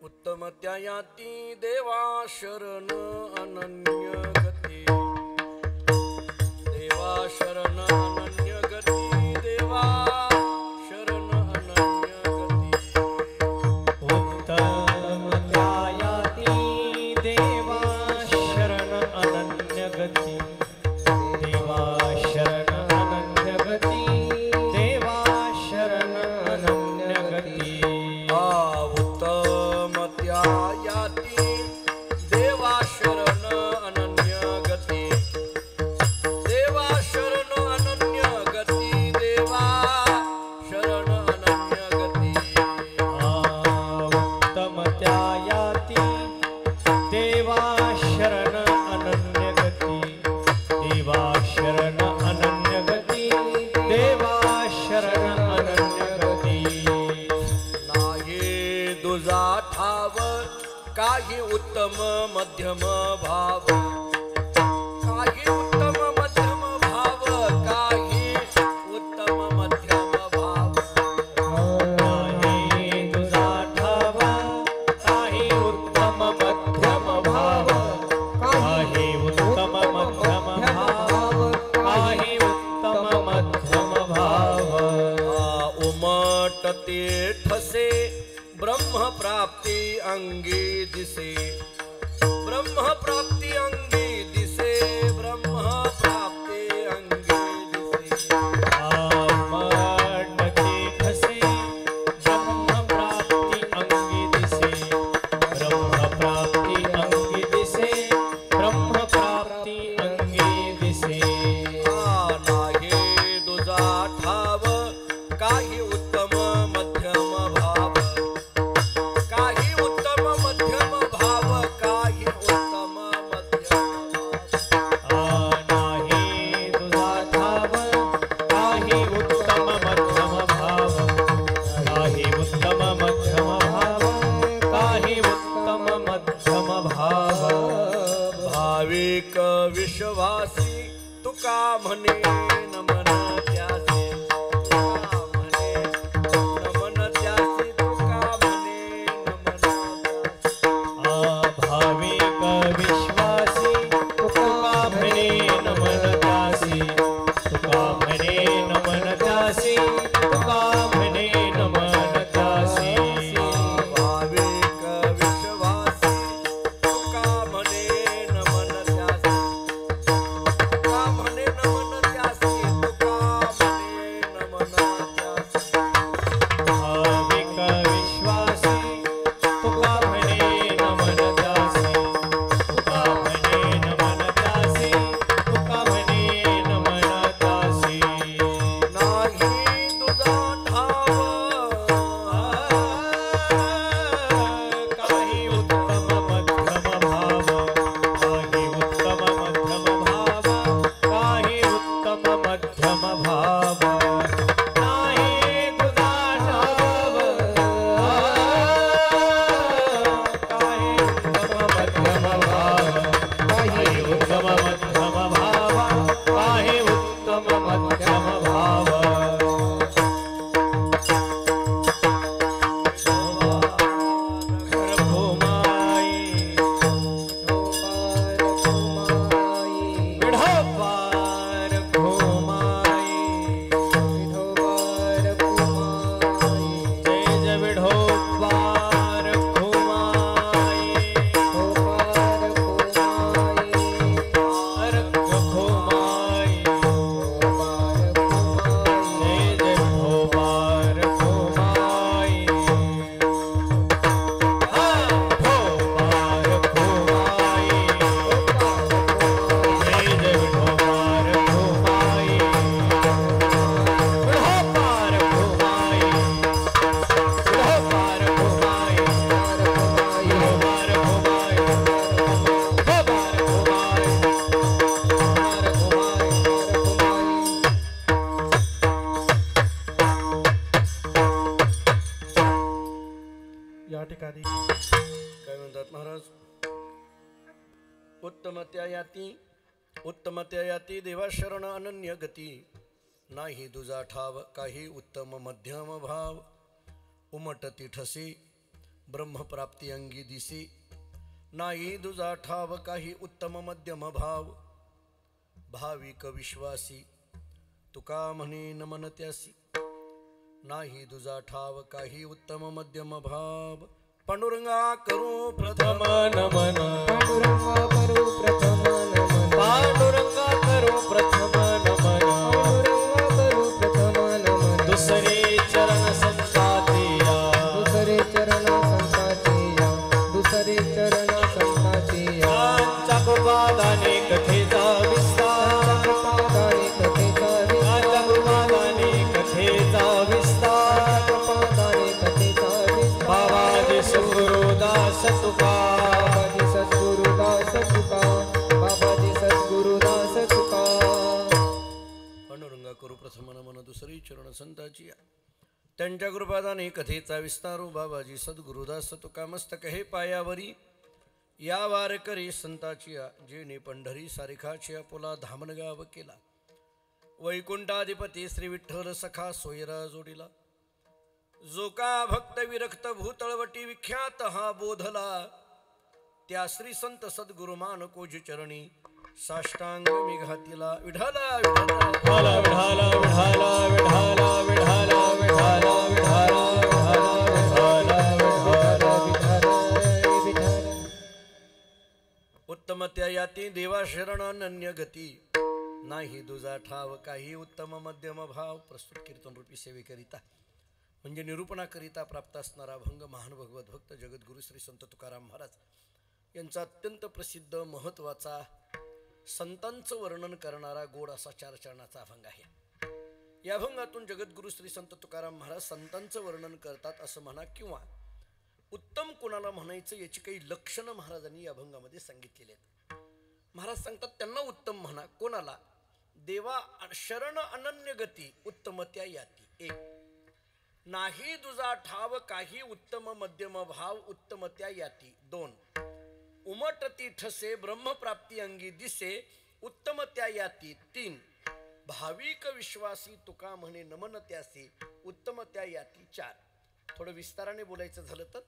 उत्तम त्यायाती देवा शरण अनन्य गती, देवा शरण अनन्य गती, देवा शरण अनन्य गती. उत्तम त्यायाती देवा शरण अनन्य गती, देवा शरण अनन्य गती, देवा शरण अनन्य गती. उत्तम त्यायाती देवा शरण अनन्य गती, देवा शरण अनन्य गती, देवा शरण अनन्य गती. उत्तम त्यायाती देवा शरण अनन्य गती, देवा शरण अनन्य गती, देवा शरण अनन्य गती. नाही दुजा ठाव काही उत्तम मध्यम भाव, काही उत्तम मध्यम भाव, काही उत्तम मध्यम भाव. काही तुझा ठाव काही उत्तम मध्यम भाव, काही उत्तम मध्यम भाव, काही उत्तम मध्यम भाव. उमटते ठसे ब्रह्म प्राप्ती अंगी दिसे, ब्रह्म प्राप्ती अंगी दिसे, ब्रह्म प्राप्ती अंगी दिसे. मटके ठसे ब्रह्म प्राप्ती अंगी दिसे, ब्रह्म प्राप्ती अंगी दिसे, ब्रह्म प्राप्ती अंगी दिसे. नाही दुजा ठाव काही उत्तम मध्यम भाव, काही उत्तम मध्यम भाव, काही उत्तम मध्यम भाव. नाही तुझा ठाव काही उत्तम मध्यम भाव, काही उत्तम मध्यम भाव, काही उत्तम मध्यम भाव. भाविक विश्वासी तुका म्हणे नमन त्यासी, तुका म्हणे नमन त्यासी, तुका म्हणे नमन त्यासी. भाविक विश्वासी तुका म्हणे नमन त्यासी, तुका म्हणे नमन त्यासी, तुका म्हणे नमन त्यासी. भाविक विश्वासी तुका म्हणे नमन त्यासी, तुका म्हणे नमन त्यासी, तुका म्हणे नमन त्यासी. भाविक विश्वासी तुका म्हणे नमन त्यासी, तुका म्हणे नमन त्यासी, तुका म्हणे नमन त्यासी. नाही तुझा ठाव काही उत्तम मध्यम भाव, काही उत्तम मध्यम भाव, काही उत्तम मध्यम भाव. नाही तुझा ठाव काही उत्तम मध्यम भाव, काही उत्तम मध्यम भाव, काही उत्तम मध्यम भाव. घुमाई विढोबार घुमाई, जय जय विढोबार घुमाई, अर्घ घुमाई, जय जय विढोबार घुमाई. विठोबार घुमाई, जय जय विठोबार घुमाई, विठोबार घुमाई, विठोबार घुमाई, विठोबार घुमाई, विठोबार या ठिकाणी काय म्हणतात महाराज. उत्तम त्यायाती देवा शरण अनन्य गती, नाही दुजा ठाव काही उत्तम मध्यम भाव. उमटती ठसी ब्रह्मप्राप्ती अंगी दिसी नाही दुजा ठाव काही उत्तम मध्यम भाव भाविक विश्वासी तुका म्हणे नमन त्यासी नाही दुजा ठाव काही उत्तम मध्यम भाव पांडुरंगा करू प्रथम नमन पांडुरंगा करू प्रथम नमन पांडुरंगा करो प्रथम नमन पांडुरंगा करू प्रथम नमन दुसरे चरण संतातिया दुसरे चरण संताचिया दुसरे चरण संताचिया चाकुपादाने कथेचा विस्तार पादाने कथेचा चाकुपादाने कथेचा विस्तार पादाने कथेचा विस्तार बाबाजी सद्गुरुदास तुका बाबाजी सद्गुरुदास तुका बाबाजी सद्गुरुदास तुका पांडुरंगा करू प्रथम नमन दुसरी चरण संताची त्यांच्या कृपादाने कथेचा विस्तारू बाबाजी सद्गुरुदास तुका मस्तक हे पायावरी या वारकरी संताची जेने पंढरी सारिखाची पुला धामणगाव केला वैकुंठाधिपती श्री विठ्ठल सखा सोयरा जोडीला जो का भक्त विरक्त भूतळवटी विख्यात हा बोधला त्या श्री संत सद्गुरुमान कोजी चरणी साष्टांग मी घातीला विढाला विढाला विढाला विढाला विढाला विढाला विढाला विढाला विढाला विढाला उत्तम त्या याती देवा शरण अनन्य गती नाही दुजा ठाव काही उत्तम मध्यम भाव प्रस्तुत कीर्तन रूपी सेवेकरिता म्हणजे निरूपणाकरिता प्राप्त असणारा अभंग महान भगवत भक्त जगद्गुरु श्री संत तुकाराम महाराज यांचा अत्यंत प्रसिद्ध महत्वाचा संतांचं वर्णन करणारा गोड असा 4 चरणाचा अभंग आहे। या अभंगातून जगद्गुरु श्री संत तुकाराम महाराज संतांचं वर्णन करतात असं म्हणा किंवा उत्तम कोणाला म्हणायचं याची काही लक्षणं महाराजांनी या अभंगामध्ये सांगितलेली आहेत। महाराज सांगतात त्यांना उत्तम म्हणा कोणाला देवा शरण अनन्य गती उत्तम त्या याती एक नाही दुजा ठाव काही उत्तम मध्यम भाव उत्तम त्या याती 2 उमटती ठसे ब्रह्मप्राप्ती अंगी दिसे उत्तम त्या याती 3 भाविक विश्वासी तुका म्हणे नमन त्यासी उत्तम त्या याती 4 थोडं विस्ताराने बोलायचं झालं तर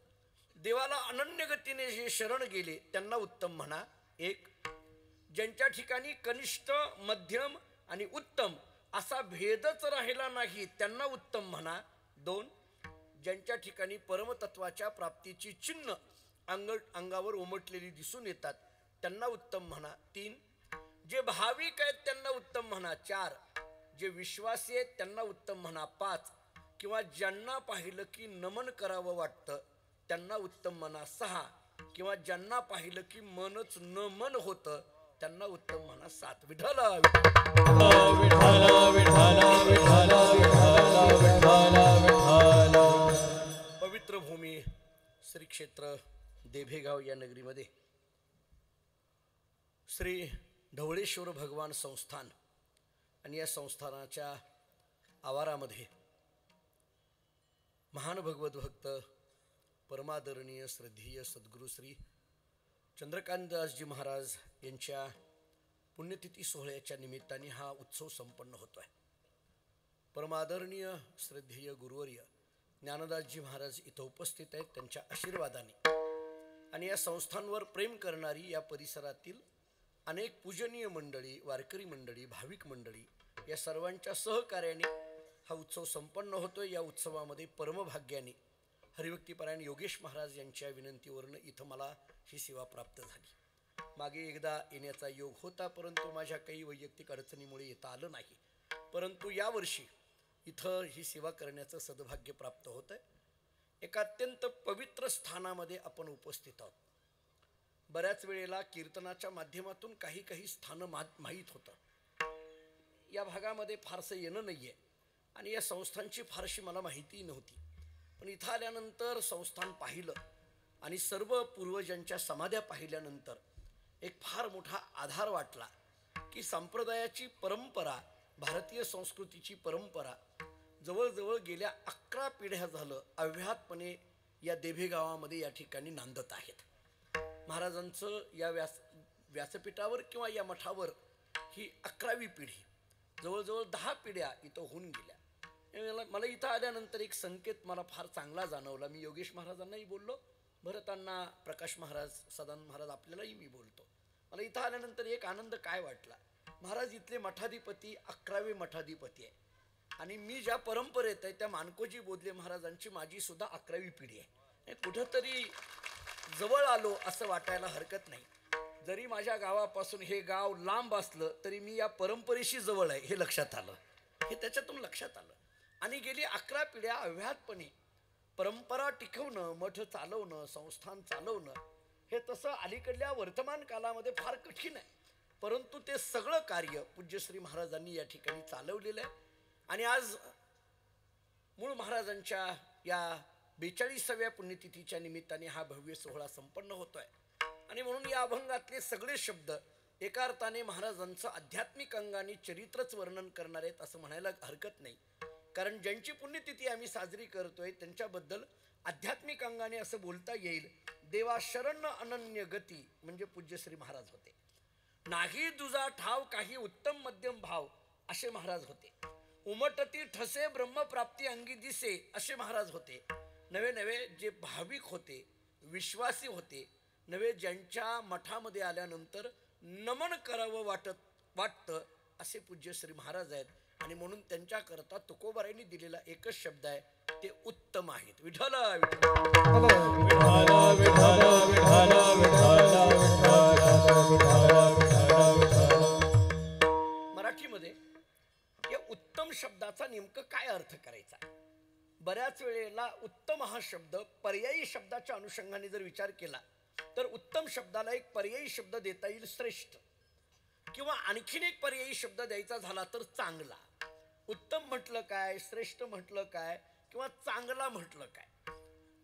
देवाला अनन्य गतीने जे शरण गेले त्यांना उत्तम म्हणा 1 ज्यांच्या ठिकाणी कनिष्ठ मध्यम आणि उत्तम असा भेदच राहिला नाही त्यांना उत्तम म्हणा 2 ज्यांच्या ठिकाणी परमतत्वाच्या प्राप्तीची चिन्ह अंगावर उमटलेली दिसून येतात त्यांना उत्तम म्हणा 3 जे भाविक आहेत त्यांना उत्तम म्हणा 4 जे विश्वासी आहेत त्यांना उत्तम म्हणा 5 किंवा ज्यांना पाहिलं की नमन करावं वाटतं त्यांना उत्तम म्हणा 6 किंवा ज्यांना पाहिलं की मनच न मन होतं त्यांना उत्तम म्हणा 7 विठ्ठला विठ्ठला विठ्ठला विठ्ठला विठ्ठला विठ्ठला विठ्ठला पवित्र भूमी श्री क्षेत्र देभेगाव या नगरीमध्ये श्री ढवळेश्वर भगवान संस्थान आणि या संस्थानाच्या आवारामध्ये महान भगवत भक्त परमादरणीय श्रद्धेय सद्गुरू श्री चंद्रकांतदासजी महाराज यांच्या पुण्यतिथी सोहळ्याच्या निमित्ताने हा उत्सव संपन्न होतोय। परमादरणीय श्रद्धेय गुरुवर्य ज्ञानदासजी महाराज इथं उपस्थित आहेत त्यांच्या आशीर्वादाने आणि या संस्थांवर प्रेम करणारी या परिसरातील अनेक पूजनीय मंडळी वारकरी मंडळी भाविक मंडळी या सर्वांच्या सहकार्याने हा उत्सव संपन्न होतोय। या उत्सवामध्ये परमभाग्याने हरिभक्तीपरायण योगेश महाराज यांच्या विनंतीवरून इथं मला ही सेवा प्राप्त झाली। मागे एकदा येण्याचा योग होता परंतु माझ्या काही वैयक्तिक अडचणीमुळे येता आलं नाही, परंतु यावर्षी इथं ही सेवा करण्याचं सद्भाग्य प्राप्त होतंय। एका अत्यंत पवित्र स्थानामध्ये आपण उपस्थित आहोत। बऱ्याच वेळेला कीर्तनाच्या माध्यमातून काही स्थानं माहीत होतं, या भागामध्ये फारसं येणं नाहीये आणि या संस्थांची फारशी मला माहिती नव्हती, पण इथं आल्यानंतर संस्थान पाहिलं आणि सर्व पूर्वजांच्या समाध्या पाहिल्यानंतर एक फार मोठा आधार वाटला की संप्रदायाची परंपरा भारतीय संस्कृतीची परंपरा जवळजवळ गेल्या 11 पिढ्या झालं अव्याहतपणे या देभे गावामध्ये या ठिकाणी नांदत आहेत। महाराजांचं या व्यासपीठावर किंवा या मठावर ही 11वी पिढी, जवळजवळ 10 पिढ्या इथं होऊन गेल्या। मला इथं आल्यानंतर एक संकेत मला फार चांगला जाणवला. मी योगेश महाराजांनाही बोललो, भरतांना, प्रकाश महाराज, सदानंद महाराज, आपल्यालाही मी बोलतो. मला इथं आल्यानंतर एक आनंद काय वाटला, महाराज इथले मठाधिपती 11वे मठाधिपती आहे आणि मी ज्या परंपरेत आहे त्या मानकोजी बोधले महाराजांची माझी सुद्धा 11वी पिढी आहे. कुठंतरी जवळ आलो असं वाटायला हरकत नाही. जरी माझ्या गावापासून हे गाव लांब असलं तरी मी या परंपरेशी जवळ आहे हे लक्षात आलं, हे त्याच्यातून लक्षात आलं. आणि गेली 11 पिढ्या अव्याहतपणे परंपरा टिकवणं, मठ चालवणं, संस्थान चालवणं हे तसं अलीकडल्या वर्तमान कालामध्ये फार कठीण आहे. परंतु ते सगळं कार्य पूज्यश्री महाराजांनी या ठिकाणी चालवलेलं आहे. आणि आज मूळ महाराजांच्या या 42व्या पुण्यतिथीच्या निमित्ताने हा भव्य सोहळा संपन्न होतोय. आणि म्हणून या अभंगातले सगळे शब्द एका अर्थाने महाराजांचं आध्यात्मिक अंगाने चरित्रच वर्णन करणार आहेत असं म्हणायला हरकत नाही. कारण ज्यांची पुण्यतिथी आम्ही साजरी करतोय त्यांच्याबद्दल आध्यात्मिक अंगाने असं बोलता येईल, देवा शरण अनन्य गती म्हणजे पूज्यश्री महाराज होते. नाही दुजा ठाव काही उत्तम मध्यम भाव असे महाराज होते. उमटती ठसे ब्रह्मप्राप्ती अंगी दिसे असे महाराज होते. नवे नवे जे भाविक होते, विश्वासी होते, नवे ज्यांच्या मठामध्ये आल्यानंतर नमन करावं वाटतं असे पूज्यश्री महाराज आहेत. आणि म्हणून त्यांच्याकरता तुकोबारायांनी दिलेला एकच शब्द आहे, ते उत्तम आहेत. विठ्ठल मराठीमध्ये या उत्तम शब्दाचा नेमकं काय अर्थ करायचा? बऱ्याच वेळेला उत्तम हा शब्द पर्यायी शब्दाच्या अनुषंगाने जर विचार केला तर उत्तम शब्दाला एक पर्यायी शब्द देता येईल श्रेष्ठ, किंवा आणखीन एक पर्यायी शब्द द्यायचा झाला तर चांगला. उत्तम म्हटलं काय, श्रेष्ठ म्हटलं काय, किंवा चांगला म्हटलं काय?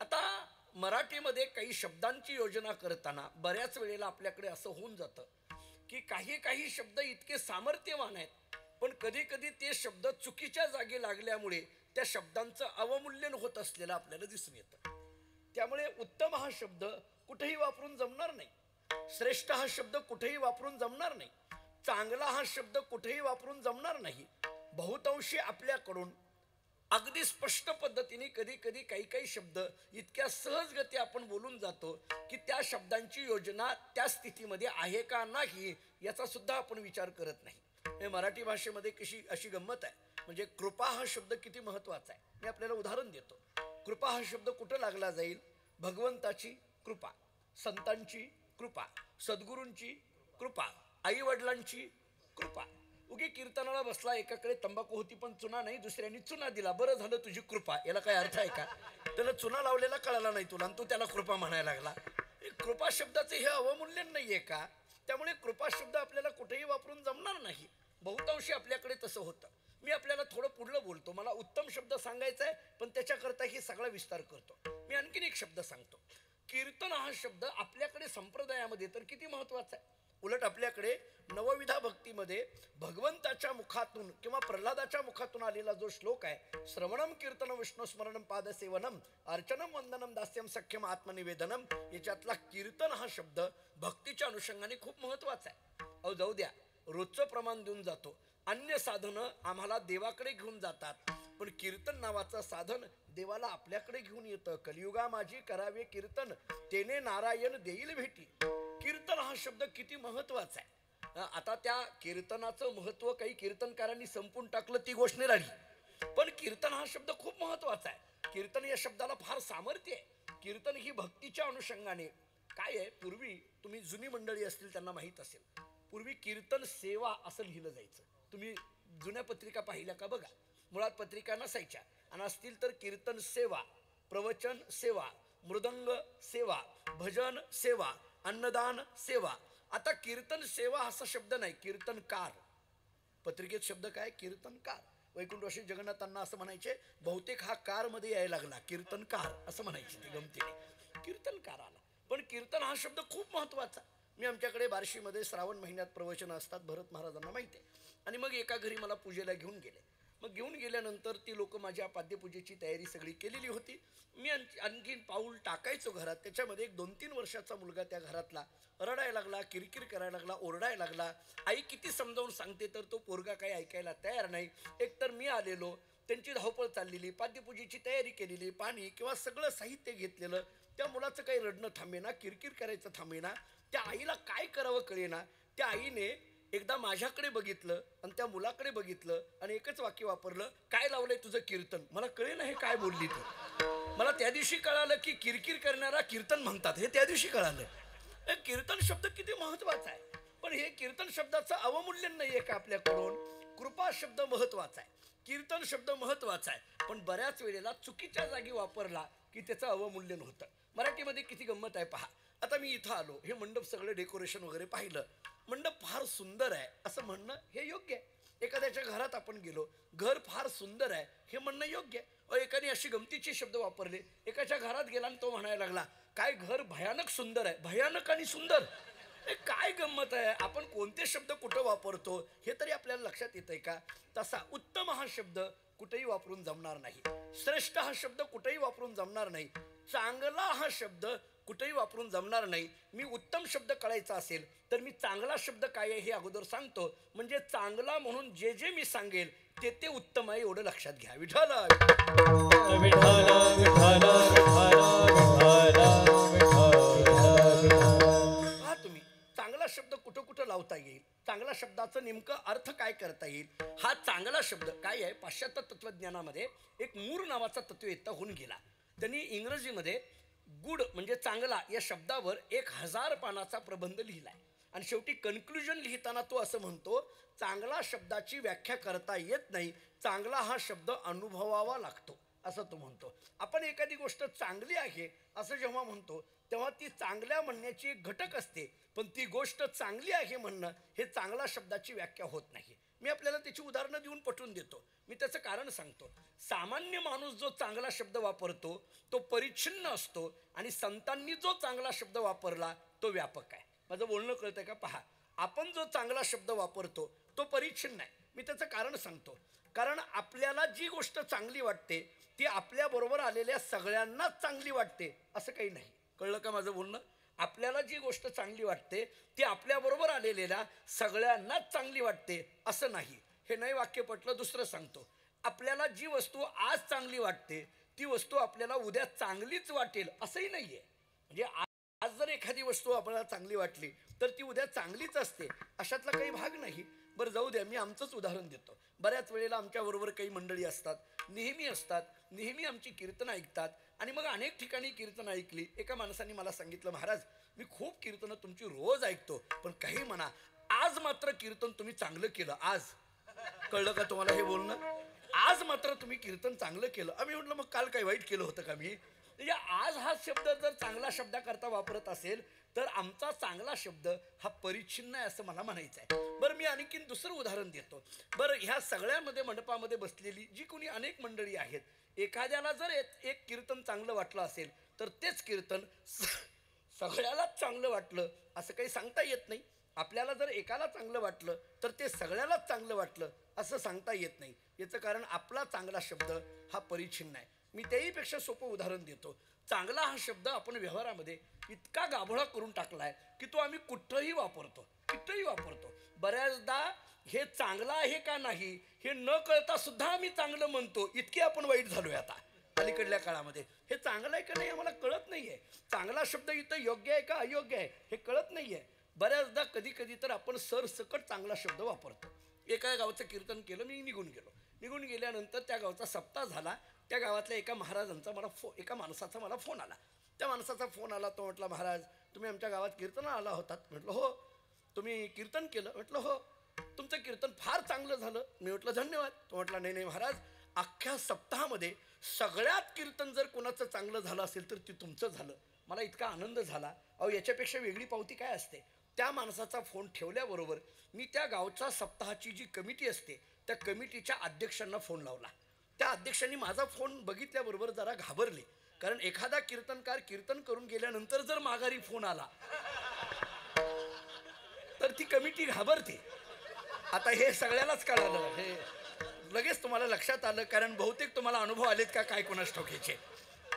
आता मराठीमध्ये काही शब्दांची योजना करताना बऱ्याच वेळेला आपल्याकडे असं होऊन जातं की काही शब्द इतके सामर्थ्यवान आहेत पण कधी कधी ते शब्द चुकीच्या जागी लागल्यामुळे त्या शब्दांचं अवमूल्यन होत असलेलं आपल्याला दिसून येतं. त्यामुळे उत्तम हा शब्द कुठेही वापरून जमणार नाही, श्रेष्ठ हा शब्द कुठेही वापरून जमणार नाही, चांगला हा शब्द कुठेही वापरून जमणार नाही. बहुतांशी आपल्याकडून अगदी स्पष्ट पद्धतीने कधी कधी काही शब्द इतक्या सहजगती आपण बोलून जातो की त्या शब्दांची योजना त्या स्थितीमध्ये आहे का नाही याचा सुद्धा आपण विचार करत नाही. मराठी भाषेमध्ये कशी अशी गंमत आहे, म्हणजे कृपा हा शब्द किती महत्वाचा आहे. मी आपल्याला उदाहरण देतो. कृपा हा शब्द कुठं लागला जाईल? भगवंताची कृपा, संतांची कृपा, सद्गुरूंची कृपा, आई वडिलांची कृपा. उगी कीर्तनाला बसला, एकाकडे तंबाखू होती पण चुना नाही, दुसऱ्यांनी चुना दिला, बरं झालं तुझी कृपा. याला काय अर्थ आहे का? त्याला चुना लावलेला कळाला नाही तुला आणि तू त्याला कृपा म्हणायला लागला. कृपा शब्दाचे हे अवमूल्यन नाहीये का? त्यामुळे कृपा शब्द आपल्याला कुठेही वापरून जमणार नाही. बहुतांशी आपल्याकडे तसं होतं. मी आपल्याला थोडं पुढलं बोलतो, मला उत्तम शब्द सांगायचा आहे पण त्याच्याकरता ही सगळा विस्तार करतो. मी आणखीन एक शब्द सांगतो. कीर्तन हा शब्द आपल्याकडे संप्रदायामध्ये तर किती महत्वाचा आहे. उलट आपल्याकडे नवविधा भक्तीमध्ये भगवंताच्या मुखातून किंवा प्रल्हादाच्या मुखातून आलेला जो श्लोक आहे, श्रवणम कीर्तन विष्णू स्मरणम पादसेवनम अर्चनम वंदनम दास्यम सख्यम आत्मनिवेदनम, याच्यातला कीर्तन हा शब्द भक्तीच्या अनुषंगाने खूप महत्वाचा आहे. अहो जाऊ द्या, रोजचं प्रमाण देऊन जातो, अन्य साधनं आम्हाला देवाकडे घेऊन जातात, पण कीर्तन नावाचं साधन देवाला आपल्याकडे घेऊन येतं. कलियुगा माझी करावे कीर्तन, तेने नारायण देईल भेटी. कीर्तन हा शब्द किती महत्वाचा आहे. आता त्या कीर्तनाचं महत्व काही कीर्तनकारांनी संपून टाकलं ती गोष्ट नाही राहिली, पण कीर्तन हा शब्द खूप महत्वाचा आहे. कीर्तन या शब्दाला फार सामर्थ्य आहे. कीर्तन ही भक्तीच्या अनुषंगाने काय आहे, पूर्वी तुम्ही जुनी मंडळी असतील त्यांना माहीत असेल, पूर्वी कीर्तन सेवा असं लिहिलं जायचं. तुम्ही जुन्या पत्रिका पाहिल्या का बघा, मुळात पत्रिका नसायच्या आणि असतील तर कीर्तन सेवा, प्रवचन सेवा, मृदंग सेवा, भजन सेवा, अन्नदान सेवा. आता कीर्तन सेवा असा शब्द नाही, कीर्तनकार. पत्रिकेत शब्द काय? कीर्तनकार. वैकुंठवासी जगन्नाथांना असं म्हणायचे, बहुतेक हा कार मध्ये यायला लागला, कीर्तनकार असं म्हणायचे ते गमतीने, कीर्तनकार आला. पण कीर्तन हा शब्द खूप महत्वाचा. मी आमच्याकडे बार्शीमध्ये श्रावण महिन्यात प्रवचन असतात, भरत महाराजांना माहिती आहे. आणि मग एका घरी मला पूजेला घेऊन गेले. मग घेऊन गेल्यानंतर ती लोक माझ्या पाद्यपूजेची तयारी सगळी केलेली होती. मी आणखीन पाऊल टाकायचो घरात, त्याच्यामध्ये एक 2-3 वर्षाचा मुलगा त्या घरातला रडायला लागला, किरकिर करायला लागला, ओरडायला लागला. आई किती समजावून सांगते तर तो पोरगा काही ऐकायला तयार नाही. एकतर मी आलेलो, त्यांची धावपळ चाललेली, पाद्यपूजेची तयारी केलेली, पाणी किंवा सगळं साहित्य घेतलेलं, त्या मुलाचं काही रडणं थांबेना, किरकिर करायचं थांबेना, त्या आईला काय करावं कळेना. त्या आईने एकदा माझ्याकडे बघितलं आणि त्या मुलाकडे बघितलं आणि एकच वाक्य वापरलं, काय लावलंय तुझं कीर्तन. मला कळेना हे काय बोलली ती. मला त्या दिवशी कळालं की किरकिर करणारा कीर्तन म्हणतात, हे त्या दिवशी कळालं. कीर्तन शब्द किती महत्वाचा आहे, पण हे कीर्तन शब्दाचं अवमूल्यन नाहीये का आपल्याकडून. कृपा शब्द महत्वाचा आहे, कीर्तन शब्द महत्वाचा आहे, पण बऱ्याच वेळेला चुकीच्या जागी वापरला की त्याचं अवमूल्यन होतं. मराठीमध्ये किती गंमत आहे पहा. आता मी इथं आलो, हे मंडप सगळं डेकोरेशन वगैरे पाहिलं, मंडप फार सुंदर आहे असं म्हणणं हे योग्य आहे. एखाद्याच्या घरात आपण गेलो, घर फार सुंदर आहे हे म्हणणं योग्य आहे. एकाने अशी गमतीचे शब्द वापरले, एकाच्या घरात गेला आणि तो म्हणायला लागला, काय घर भयानक सुंदर आहे. भयानक आणि सुंदर, काय गंमत आहे. आपण कोणते शब्द कुठं वापरतो हे तरी आपल्याला लक्षात येतंय का. तसा उत्तम हा शब्द कुठेही वापरून जमणार नाही, श्रेष्ठ हा शब्द कुठेही वापरून जमणार नाही, चांगला हा शब्द कुठेही वापरून जमणार नाही. मी उत्तम शब्द कळायचा असेल तर मी चांगला शब्द काय आहे हे अगोदर सांगतो, म्हणजे चांगला म्हणून जे जे मी सांगेल ते ते उत्तम आहे एवढं लक्षात घ्या. विठ्ठल विठ्ठल विठ्ठल हा तुम्ही चांगला शब्द कुठं कुठं लावता येईल, चांगला शब्दाचं नेमकं अर्थ काय करता येईल. हा चांगला शब्द काय आहे, पाश्चात्य तत्वज्ञानामध्ये एक मूर नावाचा तत्ववेत्ता होऊन गेला. त्यांनी इंग्रजीमध्ये गुड म्हणजे चांगला या शब्दावर 1000 पानाचा प्रबंध लिहिलाय आणि शेवटी कन्क्लुजन लिहिताना तो असं म्हणतो, चांगला शब्दाची व्याख्या करता येत नाही, चांगला हा शब्द अनुभवावा लागतो असं तो म्हणतो. आपण एखादी गोष्ट चांगली आहे असं जेव्हा म्हणतो तेव्हा ती चांगल्या म्हणण्याची एक घटक असते, पण ती गोष्ट चांगली आहे म्हणणं हे चांगला शब्दाची व्याख्या होत नाही. मी आपल्याला त्याची उदाहरणं देऊन पटवून देतो. मी त्याचं कारण सांगतो. सामान्य माणूस जो चांगला शब्द वापरतो तो परिच्छिन्न असतो आणि संतांनी जो चांगला शब्द वापरला तो व्यापक आहे. माझं बोलणं कळतंय का पहा. आपण जो चांगला शब्द वापरतो तो परिच्छिन्न आहे. मी त्याचं कारण सांगतो. कारण आपल्याला जी गोष्ट चांगली वाटते ती आपल्याबरोबर आलेल्या सगळ्यांनाच चांगली वाटते असं काही नाही. कळलं का माझं बोलणं. आपल्याला जी गोष्ट चांगली वाटते ती आपल्याबरोबर आलेल्या सगळ्यांनाच चांगली वाटते असं नाही. हे नाही वाक्य पटलं. दुसरं सांगतो. आपल्याला जी वस्तू आज चांगली वाटते ती वस्तू आपल्याला उद्या चांगलीच वाटेल असंही नाहीये. म्हणजे आज जर एखादी वस्तू आपल्याला चांगली वाटली तर ती उद्या चांगलीच असते अशातला काही भाग नाही. बरं जाऊ द्या, मी आमचंच उदाहरण देतो. बऱ्याच वेळेला आमच्याबरोबर काही मंडळी असतात, नेहमी असतात, नेहमी आमची कीर्तन ऐकतात आणि मग अनेक ठिकाणी कीर्तन ऐकली. एका माणसाने मला सांगितलं, महाराज मी खूप कीर्तनं तुमची रोज ऐकतो, पण काही म्हणा आज मात्र कीर्तन तुम्ही चांगलं केलं. आज कळलं का तुम्हाला हे बोलणं. आज मात्र तुम्ही कीर्तन चांगलं केलं. आम्ही म्हटलं मग काल काही वाईट केलं होतं का मी. म्हणजे आज हा शब्द जर चांगला शब्दाकरता वापरत असेल तर आमचा चांगला शब्द हा परिच्छिन्न आहे असं मला म्हणायचं आहे. बरं मी आणखीन दुसरं उदाहरण देतो. बरं ह्या सगळ्यामध्ये मंडपामध्ये बसलेली जी कोणी अनेक मंडळी आहेत, एखाद्याला जर एक कीर्तन चांगलं वाटलं असेल तर तेच कीर्तन सगळ्यालाच चांगलं वाटलं असं काही सांगता येत नाही. आपल्याला जर एकाला चांगलं वाटलं तर ते सगळ्यालाच चांगलं वाटलं असं सांगता येत नाही. याचं कारण आपला चांगला शब्द हा परिच्छिन्न आहे. मी त्याहीपेक्षा सोपं उदाहरण देतो. चांगला हा शब्द आपण व्यवहारामध्ये इतका गाभोळा करून टाकलाय की तो आम्ही कुठंही वापरतो, कुठंही वापरतो. बऱ्याचदा हे चांगलं आहे का नाही हे न कळता सुद्धा आम्ही चांगलं म्हणतो. इतके आपण वाईट झालोय आता अलीकडल्या काळामध्ये. हे चांगलं आहे का नाही आम्हाला कळत नाहीये. चांगला शब्द इथं योग्य आहे का अयोग्य आहे हे कळत नाहीये. बऱ्याचदा कधी कधी तर आपण सरसकट चांगला शब्द वापरतो. एका गावचं कीर्तन केलं, मी निघून गेलो. निघून गेल्यानंतर त्या गावचा सप्ताह झाला. त्या गावातल्या एका महाराजांचा एका माणसाचा मला फोन आला. त्या माणसाचा फोन आला. तो म्हटला, महाराज तुम्ही आमच्या गावात कीर्तनाला आला होतात. म्हटलं हो. तुम्ही कीर्तन केलं. म्हटलं हो. तुमचं कीर्तन फार चांगलं झालं. मी म्हटलं धन्यवाद. तो म्हटला नाही नाही महाराज, अख्ख्या सप्ताहामध्ये सगळ्यात कीर्तन जर कोणाचं चांगलं झालं असेल तर ते तुमचं झालं. मला इतका आनंद झाला. अहो याच्यापेक्षा वेगळी पावती काय असते. त्या माणसाचा फोन ठेवल्याबरोबर मी त्या गावच्या सप्ताहाची जी कमिटी असते त्या कमिटीच्या अध्यक्षांना फोन लावला. त्या अध्यक्षांनी माझा फोन बघितल्याबरोबर जरा घाबरले. कारण एखादा कीर्तनकार कीर्तन करून गेल्यानंतर जर माघारी फोन आला तर ती कमिटी घाबरते. आता हे सगळ्यालाच कळालं. हे लगेच तुम्हाला लक्षात आलं, कारण बहुतेक तुम्हाला अनुभव आलेत का काय कोणास ठाऊक.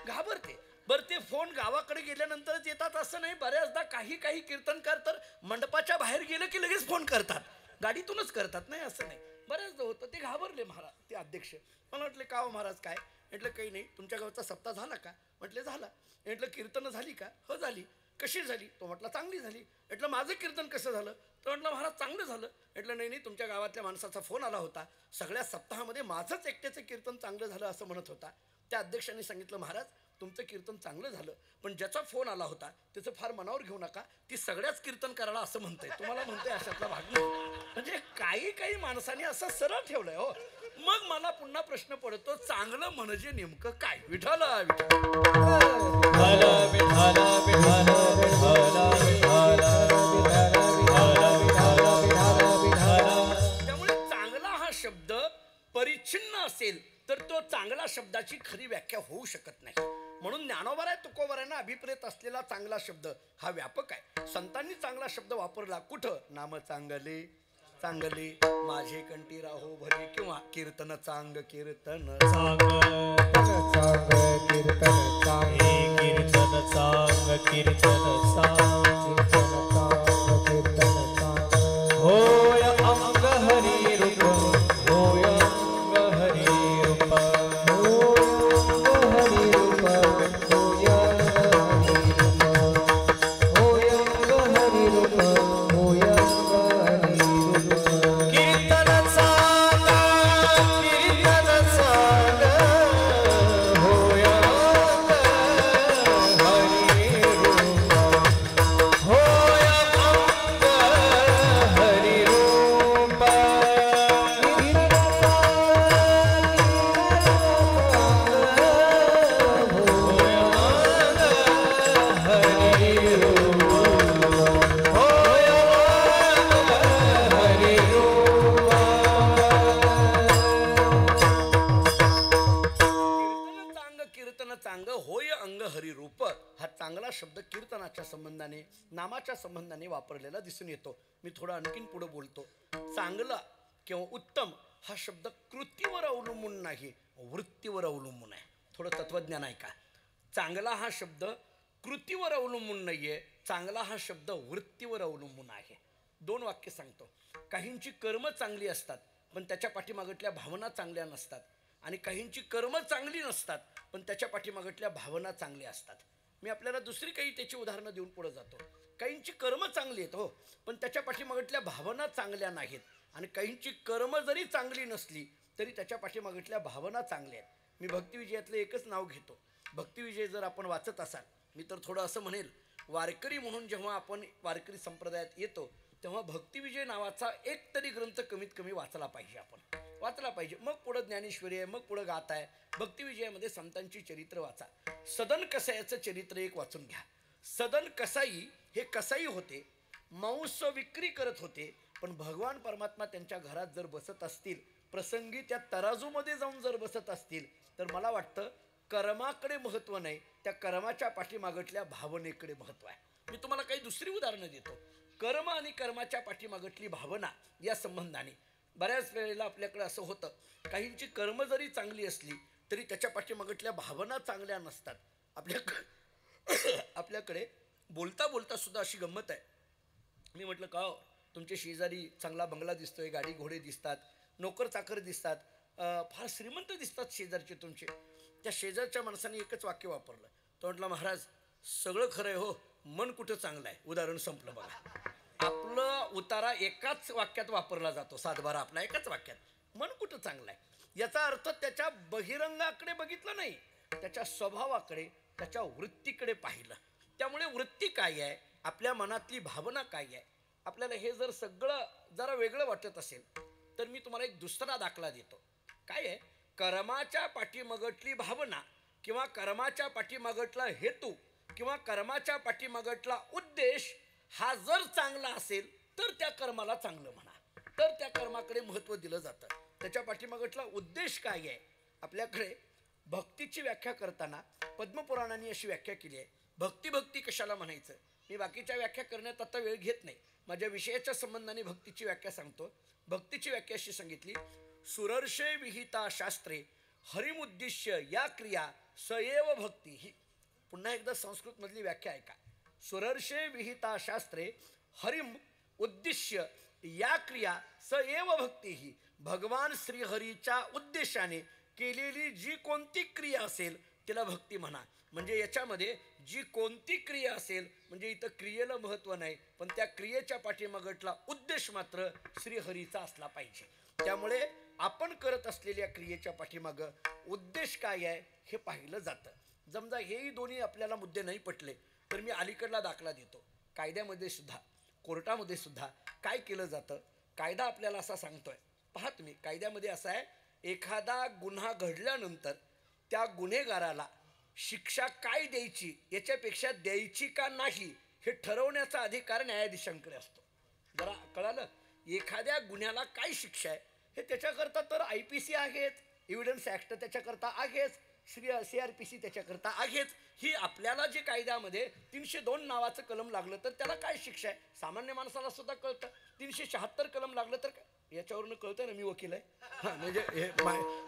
घाबरते. बरं ते फोन गावाकडे गेल्यानंतरच येतात असं नाही. बऱ्याचदा काही कीर्तनकार तर मंडपाच्या बाहेर गेलं की लगेच फोन करतात, गाडीतूनच करतात. नाही असं नाही. बऱ्याचदा होतं. ते घाबरले महाराज, ते अध्यक्ष. मला म्हटले का हो महाराज काय? म्हटलं काही नाही. तुमच्या गावचा सप्ताह झाला का? म्हटले झाला. म्हटलं कीर्तनं झाली का? हो झाली. कशी झाली? तो म्हटला चांगली झाली. म्हटलं माझं कीर्तन कसं झालं? तर म्हटलं महाराज चांगलं झालं. म्हटलं नाही नाही, तुमच्या गावातल्या माणसाचा फोन आला होता, सगळ्या सप्ताहामध्ये माझंच एकट्याचं कीर्तन चांगलं झालं असं म्हणत होता. त्या अध्यक्षांनी सांगितलं महाराज तुमचं कीर्तन चांगलं झालं, पण ज्याचा फोन आला होता त्याचं फार मनावर घेऊ नका, ती सगळ्याच कीर्तन करायला असं म्हणतंय, तुम्हाला म्हणतोय अशातला भाग नाही. म्हणजे काही माणसाने असं सरळ ठेवलंय हो. मग मला पुन्हा प्रश्न पडतो, चांगलं म्हणजे नेमकं काय? विठ्ठल त्यामुळे चांगला हा शब्द परिच्छिन्न असेल तर तो चांगला शब्दाची खरी व्याख्या होऊ शकत नाही. म्हणून ज्ञानोबराय तुकोबरायांना अभिप्रेत असलेला चांगला शब्द हा व्यापक आहे. संतांनी चांगला शब्द वापरला कुठं? नाम चांगले चांगले माझे कंठी राहो भरे, किंवा कीर्तन चांग कीर्तन सांग कीर्तन चांग कीर्तन सांग कीर्तन सांग कीर्तन चांग होय अंग हरी रूप होय अंग हरी रूप हरि रूप होय हरि रूप होय हरि रूप कीर्तन सांग कीर्तन सांग होय अंग हरी रूप होय अंग हरी रूप कीर्तन चांग होय अंग हरिरूप हा चांगला शब्द कीर्तनाच्या संबंधाने, नामाच्या संबंधाने वापरलेला दिसून येतो. मी थोडं आणखीन पुढे बोलतो. चांगला किंवा उत्तम हा शब्द कृतीवर अवलंबून नाही, वृत्तीवर अवलंबून आहे. थोडं तत्वज्ञान आहे का? चांगला हा शब्द कृतीवर अवलंबून नाहीये, चांगला हा शब्द वृत्तीवर अवलंबून आहे. दोन वाक्य सांगतो. काहींची कर्म चांगली असतात पण त्याच्या पाठीमागटल्या भावना चांगल्या नसतात, आणि काहींची कर्म चांगली नसतात पण त्याच्या पाठीमागटल्या भावना चांगल्या असतात. मी आपल्याला दुसरी काही त्याची उदाहरणं देऊन पुढे जातो. काहींची कर्म चांगली आहेत हो, पण त्याच्या पाठीमागटल्या भावना चांगल्या नाहीत, आणि काहींची कर्म जरी चांगली नसली तरी त्याच्या पाठीमागटल्या भावना चांगल्या आहेत. मी भक्तिविजयातलं एकच नाव घेतो. भक्तिविजय जर आपण वाचत असाल, मी तर थोडं असं म्हणेल, वारकरी म्हणून जेव्हा आपण वारकरी संप्रदायात येतो तेव्हा भक्तिविजय नावाचा एक तरी ग्रंथ कमीत कमी वाचला पाहिजे, आपण वाचला पाहिजे. मग पुढं ज्ञानेश्वरी आहे, मग पुढं गाथा आहे. भक्तिविजयामध्ये संतांची चरित्र वाचा. सदन कसाईचं चरित्र एक वाचून घ्या. सदन कसाई हे कसाई होते, मांस विक्री करत होते, पण भगवान परमात्मा त्यांच्या घरात जर बसत असतील, प्रसंगी त्या तराजूमध्ये जाऊन जर बसत असतील, तर मला वाटतं कर्माकडे महत्त्व नाही, त्या कर्माच्या पाठीमागटल्या भावनेकडे महत्त्व आहे. मी तुम्हाला काही दुसरी उदाहरणं देतो. कर्म आणि कर्माच्या पाठीमागटली भावना या संबंधाने बऱ्याच वेळेला आपल्याकडे असं होतं, काहींची कर्म जरी चांगली असली तरी त्याच्या पाठीमागटल्या भावना चांगल्या नसतात. आपल्याकडे बोलता बोलता सुद्धा अशी गंमत आहे. मी म्हटलं का हो, तुमचे शेजारी चांगला बंगला दिसतोय, गाडी घोडे दिसतात, नोकर चाकर दिसतात, फार श्रीमंत दिसतात शेजारचे तुमचे. त्या शेजारच्या माणसाने एकच वाक्य वापरलं. तो म्हटलं महाराज सगळं खरं आहे हो, मन कुठं चांगलं आहे. उदाहरण संपलं बघा. आपलं उतारा एकाच वाक्यात वापरला जातो, सातबारा आपला एकाच वाक्यात. मन कुठं चांगलं आहे याचा अर्थ त्याच्या बहिरंगाकडे बघितलं नाही, त्याच्या स्वभावाकडे, त्याच्या वृत्तीकडे पाहिलं. त्यामुळे वृत्ती काय आहे, आपल्या मनातली भावना काय आहे, आपल्याला हे जर सगळं जरा वेगळं वाटत असेल तर मी तुम्हाला एक दुसरा दाखला देतो. काय आहे, कर्माच्या पाठीमागटली भावना किंवा कर्माच्या पाठीमागटला हेतू किंवा कर्माच्या पाठीमागटला उद्देश हा जर चांगला असेल तर त्या कर्माला चांगलं म्हणा, तर त्या कर्माकडे महत्त्व दिलं जातं. त्याच्या पाठीमागटला उद्देश काय आहे? आपल्याकडे भक्तीची व्याख्या करताना पद्मपुराणाने अशी व्याख्या केली आहे. भक्ती कशाला म्हणायचं, मी बाकीच्या व्याख्या करण्यात आता वेळ घेत नाही. माझ्या विषयाच्या संबंधाने भक्तीची व्याख्या सांगतो. भक्तीची व्याख्या अशी सांगितली, सुरर्षे विहिता शास्त्रे हरिमुद्दिश्य या क्रिया सएव भक्ती. ही पुन्हा एकदा संस्कृत मधली व्याख्या ऐका. सुरर्षे विहिता शास्त्रे हरिम उद्दिश्य या क्रिया सएव भक्ती. ही भगवान श्रीहरीच्या उद्देशाने केलेली जी कोणती क्रिया असेल तिला भक्ती म्हणा. म्हणजे याच्यामध्ये जी कोणती क्रिया असेल, म्हणजे इथं क्रियेला महत्त्व नाही, पण त्या क्रियेच्या पाठीमागटला उद्देश मात्र श्रीहरीचा असला पाहिजे. त्यामुळे आपण करत असलेल्या क्रियेच्या पाठीमागं उद्देश काय आहे हे पाहिलं जातं. समजा हेही दोन्ही आपल्याला मुद्दे नाही पटले तर मी अलीकडला दाखला देतो. कायद्यामध्ये सुद्धा, कोर्टामध्ये सुद्धा काय केलं जातं, कायदा आपल्याला असा सांगतोय. पहा तुम्ही, कायद्यामध्ये असं आहे, एखादा गुन्हा घडल्यानंतर त्या गुन्हेगाराला शिक्षा काय द्यायची याच्यापेक्षा द्यायची का नाही हे ठरवण्याचा अधिकार न्यायाधीशांकडे असतो. जरा कळालं? एखाद्या गुन्ह्याला काय शिक्षा आहे हे त्याच्याकरता तर IPC आहेच, एव्हिडन्स ॲक्ट त्याच्याकरता आहेच, CRPC त्याच्याकरता आहेच. ही आपल्याला जे कायद्यामध्ये 302 नावाचं कलम लागलं तर त्याला काय शिक्षा आहे सामान्य माणसाला सुद्धा कळतं. 376 कलम लागलं तर याच्यावरून कळतं ना मी वकील आहे. हां, म्हणजे हे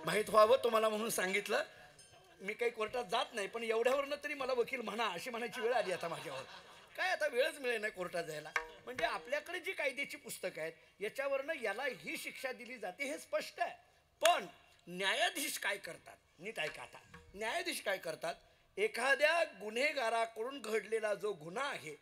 माहीत व्हावं तुम्हाला म्हणून सांगितलं. मी काही कोर्टात जात नाही, पण एवढ्यावरनं तरी मला वकील म्हणा अशी म्हणायची वेळ आली आता माझ्यावर. काय आता वेळच मिळेल नाही कोर्टात जायला. म्हणजे आपल्याकडे जी कायद्याची पुस्तकं आहेत याच्यावरनं याला ही शिक्षा दिली जाते हे स्पष्ट आहे. पण न्यायाधीश काय करतात, नीट ऐका आता. न्यायाधीश काय करतात, एखाद्या गुन्हेगाराकडून घडलेला जो गुन्हा आहे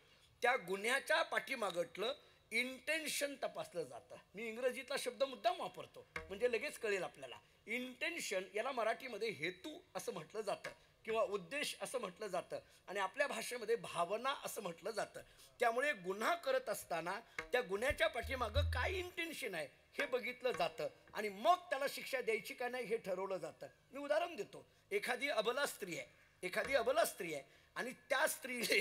त्या गुन्ह्याच्या पाठीमागटलं इंटेन्शन तपासलं जातं. मी इंग्रजीतला शब्द मुद्दाम वापरतो म्हणजे लगेच कळेल आपल्याला. इंटेन्शन याला मराठीमध्ये हेतू असं म्हटलं जातं किंवा उद्देश असं म्हटलं जातं आणि आपल्या भाषेमध्ये भावना असं म्हटलं जातं. त्यामुळे गुन्हा करत असताना त्या गुन्ह्याच्या पाठीमागं काय इंटेन्शन आहे हे बघितलं जातं आणि मग त्याला शिक्षा द्यायची का नाही हे ठरवलं जातं. मी उदाहरण देतो. एखादी अबला स्त्री आहे आणि त्या स्त्रीने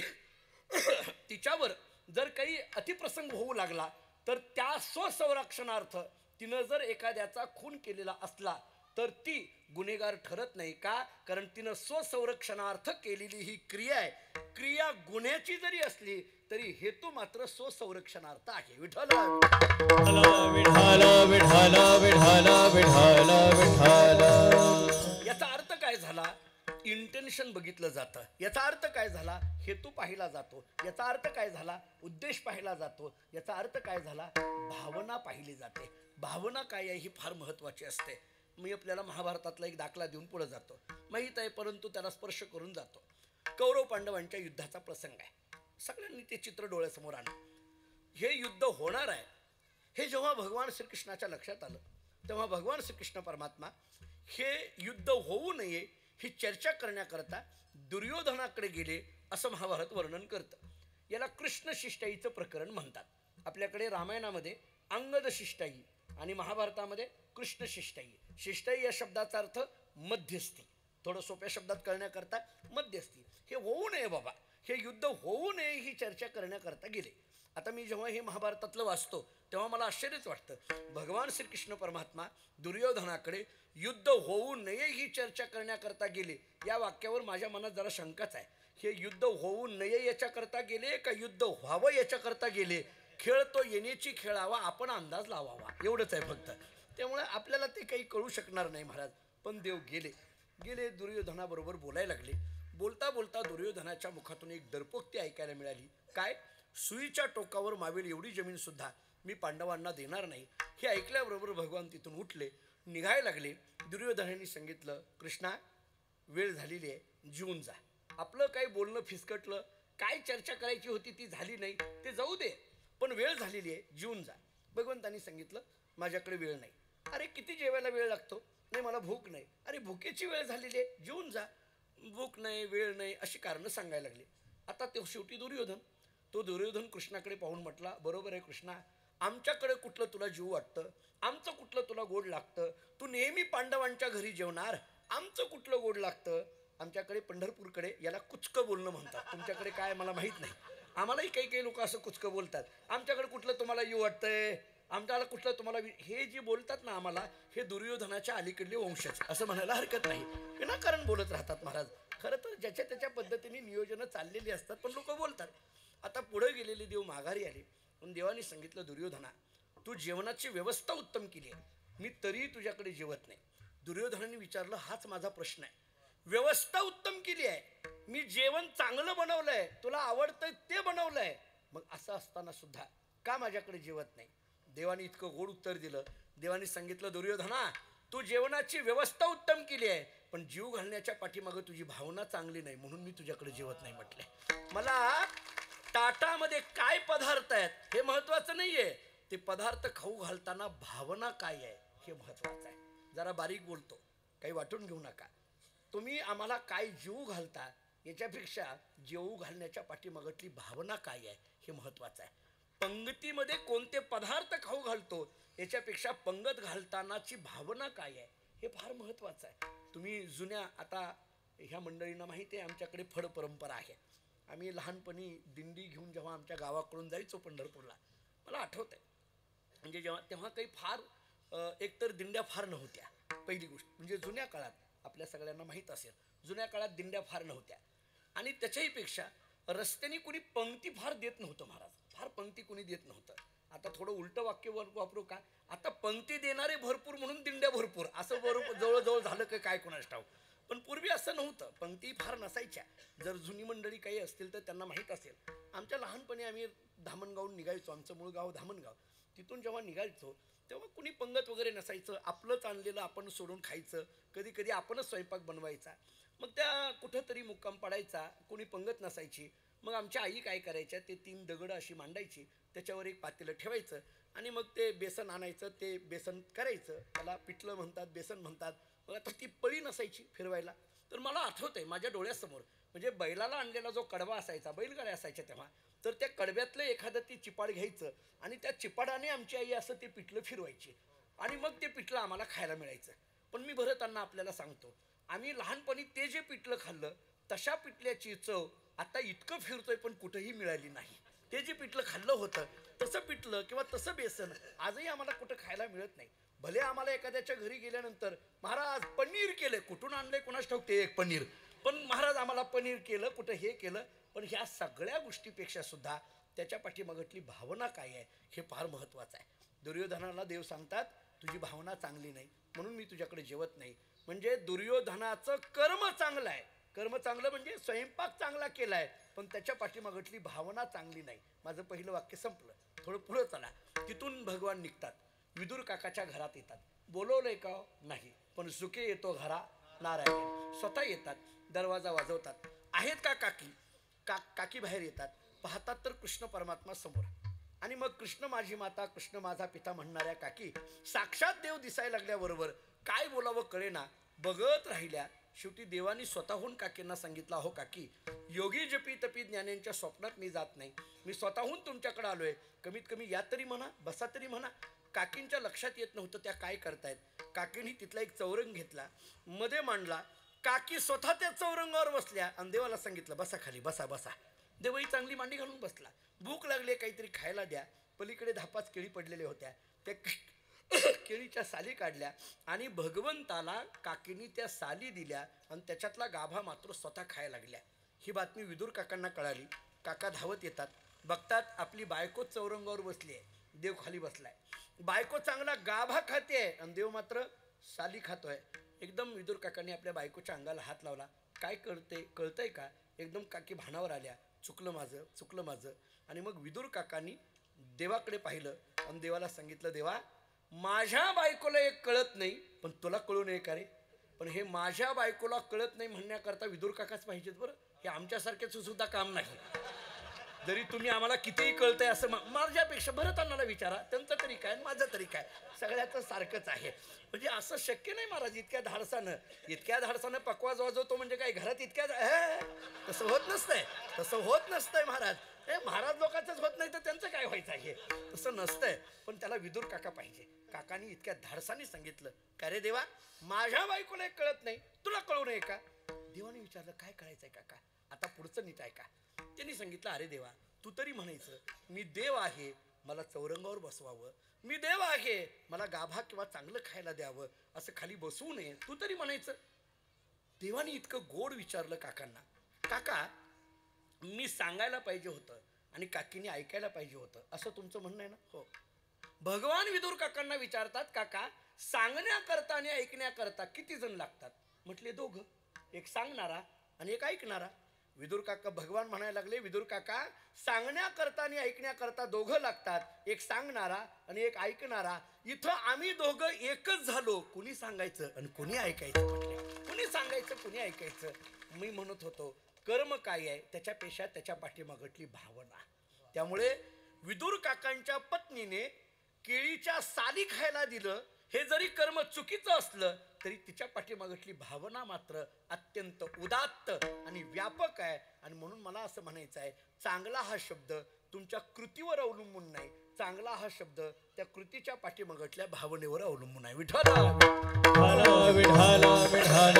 तिच्यावर जर काही अतिप्रसंग होऊ लागला तर त्या स्वसंरक्षणार्थ तिनं जर एखाद्याचा खून केलेला असला तर ती गुन्हेगार ठरत नाही. का? कारण तिनं स्वसंरक्षणार्थ केलेली ही क्रिया आहे. क्रिया गुन्ह्याची जरी असली तरी हेतू मात्र स्वसंरक्षणार्थ आहे. विठ्ठल याचा अर्थ काय झाला? इंटेन्शन बघितलं जातं. याचा अर्थ काय झाला? हेतू पाहिला जातो. याचा अर्थ काय झाला? उद्देश पाहिला जातो. याचा अर्थ काय झाला? भावना पाहिली जाते. भावना काय आहे ही फार महत्त्वाची असते. मी आपल्याला महाभारतातला एक दाखला देऊन पुढे जातो. माहीत आहे परंतु त्याला स्पर्श करून जातो. कौरव पांडवांच्या युद्धाचा प्रसंग आहे. सगळ्यांनी ते चित्र डोळ्यासमोर आणलं. हे युद्ध होणार आहे हे जेव्हा भगवान श्रीकृष्णाच्या लक्षात आलं तेव्हा भगवान श्रीकृष्ण परमात्मा हे युद्ध होऊ नये ही चर्चा करण्याकरता दुर्योधनाकडे गेले असं महाभारत वर्णन करतं. याला कृष्ण शिष्टाईचं प्रकरण म्हणतात. आपल्याकडे रामायणामध्ये अंगद शिष्टाई आणि महाभारतामध्ये कृष्ण शिष्टाई. शिष्टाई या शब्दाचा अर्थ मध्यस्थी. थोडं सोप्या शब्दात करण्याकरता मध्यस्थी. हे होऊ नये बाबा, हे युद्ध होऊ नये ही चर्चा करण्याकरता गेले. आता मी जेव्हा हे महाभारतातलं वाचतो तेव्हा मला आश्चर्यच वाटतं. भगवान श्रीकृष्ण परमात्मा दुर्योधनाकडे युद्ध होऊ नये ही चर्चा करण्याकरता गेले या वाक्यावर माझ्या मनात जरा शंकाच आहे. हे युद्ध होऊ नये याच्याकरता गेले का युद्ध व्हावं याच्याकरता गेले? खेळ तो येण्याची खेळावा, आपण अंदाज लावावा, एवढंच आहे फक्त. त्यामुळे आपल्याला ते काही कळू शकणार नाही महाराज. पण देव गेले दुर्योधनाबरोबर बोलायला लागले. बोलता बोलता दुर्योधनाच्या मुखातून एक दर्पोक्ती ऐकायला मिळाली. काय? सुईच्या टोकावर मावेल एवढी जमीन सुद्धा मी पांडवांना देणार नाही. हे ऐकल्याबरोबर भगवान तिथून उठले, निघायला लागले. दुर्योधनाने सांगितलं, कृष्णा वेळ झालेली आहे, जीवन जा. आपलं काही बोलणं फिसकटलं, काय चर्चा करायची होती ती झाली नाही, ते जाऊ दे, पण वेळ झालेली आहे, जीवन जा. भगवंतांनी सांगितलं, माझ्याकडे वेळ नाही. अरे किती जेवायला वेळ लागतो? नाही मला भूक नाही. अरे भुकेची वेळ झालेली आहे, जीवन जा. भूक नाही, वेळ नाही अशी कारणं सांगायला लागली. आता ते शेवटी दुर्योधन कृष्णाकडे पाहून म्हटला, बरोबर आहे कृष्णा, आमच्याकडे कुठलं तुला जीव वाटतं, आमचं कुठलं तुला गोड लागतं? तू नेहमी पांडवांच्या घरी जेवणार, आमचं कुठलं गोड लागतं? आमच्याकडे पंढरपूरकडे याला कुचकं बोलणं म्हणतात. तुमच्याकडे काय मला माहीत नाही. आम्हालाही काही लोक असं कुचकं बोलतात. आमच्याकडे कुठलं तुम्हाला जीव वाटतंय, आमच्याला कुठलं तुम्हाला, हे जे बोलतात ना आम्हाला, हे दुर्योधनाच्या अलीकडले वंशज असं म्हणायला हरकत नाही. विनाकारण बोलत राहतात महाराज. खरं तर ज्याच्या त्याच्या पद्धतीने नियोजनं चाललेली असतात पण लोक बोलतात. आता पुढे गेलेले देव माघारी आले. पण देवाने सांगितलं, दुर्योधना तू जेवणाची व्यवस्था उत्तम केली आहे, मी तरी तुझ्याकडे जेवत नाही. दुर्योधनाने विचारलं, हाच माझा प्रश्न आहे. व्यवस्था उत्तम केली आहे, मी जेवण चांगलं बनवलंय, तुला आवडतंय ते बनवलंय, मग असं असताना सुद्धा का माझ्याकडे जेवत नाही? देवाने इतकं गोड उत्तर दिलं. देवाने सांगितलं, दुर्योधना तू जेवणाची व्यवस्था उत्तम केली आहे, पण जीव घालण्याच्या पाठीमागं तुझी भावना चांगली नाही, म्हणून मी तुझ्याकडे जेवत नाही म्हटले. मला ताटामध्ये काय पदार्थ आहेत हे महत्वाचं नाहीये, ते पदार्थ खाऊ घालताना भावना काय आहे हे महत्वाचं आहे. जरा बारीक बोलतो, काही वाटून घेऊ नका. तुम्ही आम्हाला काय जीव घालता याच्यापेक्षा जेवू घालण्याच्या पाठीमागतली भावना काय आहे हे महत्वाचं आहे. पंगतीमध्ये कोणते पदार्थ खाऊ घालतो याच्यापेक्षा पंगत घालतानाची भावना काय आहे हे फार महत्वाचं आहे. तुम्ही जुन्या, आता ह्या मंडळींना माहिती आहे आमच्याकडे फड परंपरा आहे. आम्ही लहानपणी दिंडी घेऊन जेव्हा आमच्या गावाकडून जायचो पंढरपूरला, मला आठवत आहे म्हणजे तेव्हा काही फार एकतर दिंड्या फार नव्हत्या. पहिली गोष्ट म्हणजे जुन्या काळात आपल्या सगळ्यांना माहीत असेल, जुन्या काळात दिंड्या फार नव्हत्या. आणि त्याच्याही पेक्षा रस्त्याने कुणी पंक्ती फार देत नव्हतं महाराज, फार पंक्ती कुणी देत नव्हतं. आता थोडं उलटं वाक्य वापरू का, आता पंक्ती देणारे भरपूर म्हणून दिंड्या भरपूर, असं बरोबर जवळजवळ झालं की काय कोणास ठाऊक. पण पूर्वी असं नव्हतं, पंक्ती फार नसायच्या. जर जुनी मंडळी काही असतील तर त्यांना माहीत असेल. आमच्या लहानपणी आम्ही धामणगावून निघायचो, आमचं मूळ गाव धामणगाव. तिथून जेव्हा निघायचो तेव्हा कुणी पंगत वगैरे नसायचं, आपलंच आणलेलं आपण सोडून खायचं. कधी कधी आपणच स्वयंपाक बनवायचा. मग त्या कुठंतरी मुक्काम पडायचा, कोणी पंगत नसायची. मग आमच्या आई काय करायच्या, ते 3 दगडं अशी मांडायची, त्याच्यावर एक पातेलं ठेवायचं आणि मग ते बेसन आणायचं, ते बेसन करायचं, त्याला पिठलं म्हणतात, बेसन म्हणतात. मग आता ती पळी नसायची फिरवायला. तर मला आठवत आहे माझ्या डोळ्यासमोर, म्हणजे बैलाला आणलेला जो कडवा असायचा, बैलगाड्या असायच्या तेव्हा, तर त्या कडव्यातलं एखादं ती चिपाड घ्यायचं आणि त्या चिपाडाने आमची आई असं ते पिठलं फिरवायची आणि मग ते पिठलं आम्हाला खायला मिळायचं. पण मी भरताना आपल्याला सांगतो, आम्ही लहानपणी ते जे पिठलं खाल्लं तशा पिठल्याची चव आता इतकं फिरतोय पण कुठंही मिळाली नाही. ते जे पिठलं खाल्लं होतं तसं पिठलं किंवा तसं बेसन आजही आम्हाला कुठं खायला मिळत नाही. भले आम्हाला एखाद्याच्या घरी गेल्यानंतर महाराज पनीर केलं, कुठून आणलंय कोणास ठाऊक ते एक पनीर, पण महाराज आम्हाला पनीर केलं, कुठं हे केलं. पण ह्या सगळ्या गोष्टीपेक्षा सुद्धा त्याच्या पाठीमागतली भावना काय आहे हे फार महत्त्वाचं आहे. दुर्योधनाला देव सांगतात, तुझी भावना चांगली नाही म्हणून मी तुझ्याकडे जेवत नाही. म्हणजे दुर्योधनाचं कर्म चांगलं आहे, कर्म चांगलं म्हणजे स्वयंपाक चांगला केला आहे, पण त्याच्या पाठीमागतली भावना चांगली नाही. माझं पहिलं वाक्य संपलं. थोडं पुढं चला. तिथून भगवान निघतात, विदुर काकाच्या घरात येतात. बोलवलंय का नाही, पण सुके येतो घरा नारायण. स्वतः येतात, दरवाजा वाजवतात. आहेत का काकी? काकी बाहेर येतात. पाहतात तर कृष्ण परमात्मा समोर. आणि मग कृष्ण माझी माता, कृष्ण माझा पिता म्हणणाऱ्या काकी साक्षात देव दिसायला लागल्याबरोबर काय बोलावं कळेना, बघत राहिल्या. शेवटी देवानी स्वतःहून काकींना सांगितलं, हो काकी, योगी जपी तपी ज्ञानांच्या स्वप्नात मी जात नाही, मी स्वतःहून तुमच्याकडे आलोय, कमीत कमी या तरी म्हणा, बसा तरी म्हणा. काकींच्या लक्षात येत नव्हतं त्या काय करतायत. काकींनी तिथला एक चौरंग घेतला, मध्ये मांडला. काकी स्वतः त्या चौरंगावर बसल्या आणि देवाला सांगितलं, बसा खाली, बसा बसा. देवही चांगली मांडी घालून बसला. भूक लागली, काहीतरी खायला द्या. पलीकडे 10-5 केळी पडलेल्या होत्या, त्या केळीच्या साली काढल्या आणि भगवंताला काकीनी त्या साली दिल्या आणि त्याच्यातला गाभा मात्र स्वतः खायला लागल्या. ही बातमी विदुर काकांना कळाली. काका धावत येतात, बघतात आपली बायको चौरंगावर बसली आहे, देव खाली बसलाय. बायको चांगला गाभा खाते आणि देव मात्र साली खातोय. एकदम विदुर काकांनी आपल्या बायकोच्या अंगाला हात लावला. काय कळतंय का? एकदम काकी भानावर आल्या, चुकलं माझं, चुकलं माझं. आणि मग विदुर काकांनी देवाकडे पाहिलं आणि देवाला सांगितलं, देवा माझ्या बायकोला एक कळत नाही, पण तुला कळू नये का रे? पण हे माझ्या बायकोला कळत नाही म्हणण्याकरता विदुर काकाच पाहिजेत बरं. हे आमच्यासारख्याचं सुद्धा काम नाही. जरी तुम्ही आम्हाला कितीही कळतंय असं माझ्यापेक्षा भरतांना विचारा, त्यांचं तरी काय माझं तरी काय, सगळ्याचं सारखंच आहे. म्हणजे असं शक्य नाही महाराज. इतक्या धाडसानं पकवाज वाजवतो म्हणजे काय घरात तसं होत नसतंय, तसं होत नसतंय महाराज. हे महाराज लोकांचंच होत नाही तर त्यांचं काय व्हायचं आहे, तसं नसतंय. पण त्याला विदुर काका पाहिजे. काकांनी इतक्या धाडसाने सांगितलं, का रे देवा माझ्या बायकोला एक कळत नाही, तुला कळू नये का? देवाने विचारलं, काय कळायचंय काका, आता पुढचं नीट आहे का? त्यांनी सांगितलं, अरे देवा तू तरी म्हणायचं, मी देव आहे, मला चौरंगावर बसवावं, मी देव आहे, मला गाभा किंवा चांगलं खायला द्यावं, असं खाली बसवू नये, तू तरी म्हणायचं. देवाने इतकं गोड विचारलं काकांना. काका मी सांगायला पाहिजे होतं आणि काकीने ऐकायला पाहिजे होतं, असं तुमचं म्हणणं आहे ना? हो. भगवान विदुर काकांना विचारतात, काका सांगण्याकरता आणि ऐकण्याकरता किती जण लागतात? म्हटले दोघं, एक सांगणारा आणि एक ऐकणारा. विदुर काका भगवान म्हणायला लागले, विदुर काका सांगण्याकरता आणि ऐकण्याकरता दोघं लागतात, एक सांगणारा आणि एक ऐकणारा. इथं आम्ही दोघं एकच झालो, कुणी सांगायचं आणि कुणी ऐकायचं म्हटले. कुणी सांगायचं कुणी ऐकायचं. मी म्हणत होतो कर्म काय आहे त्याच्यापेक्षा त्याच्या पाठीमागटली भावना. त्यामुळे विदुर काकांच्या पत्नीने केळीच्या साली खायला दिलं, हे जरी कर्म चुकीचं असलं तरी तिच्या पाठीमागटली भावना मात्र अत्यंत उदात्त आणि व्यापक आहे. आणि म्हणून मला असं म्हणायचं आहे, चांगला हा शब्द तुमच्या कृतीवर अवलंबून नाही, चांगला हा शब्द त्या कृतीच्या पाठीमागटल्या भावनेवर अवलंबून आहे. विठ्ठल विठ्ठल विठ्ठल विठ्ठल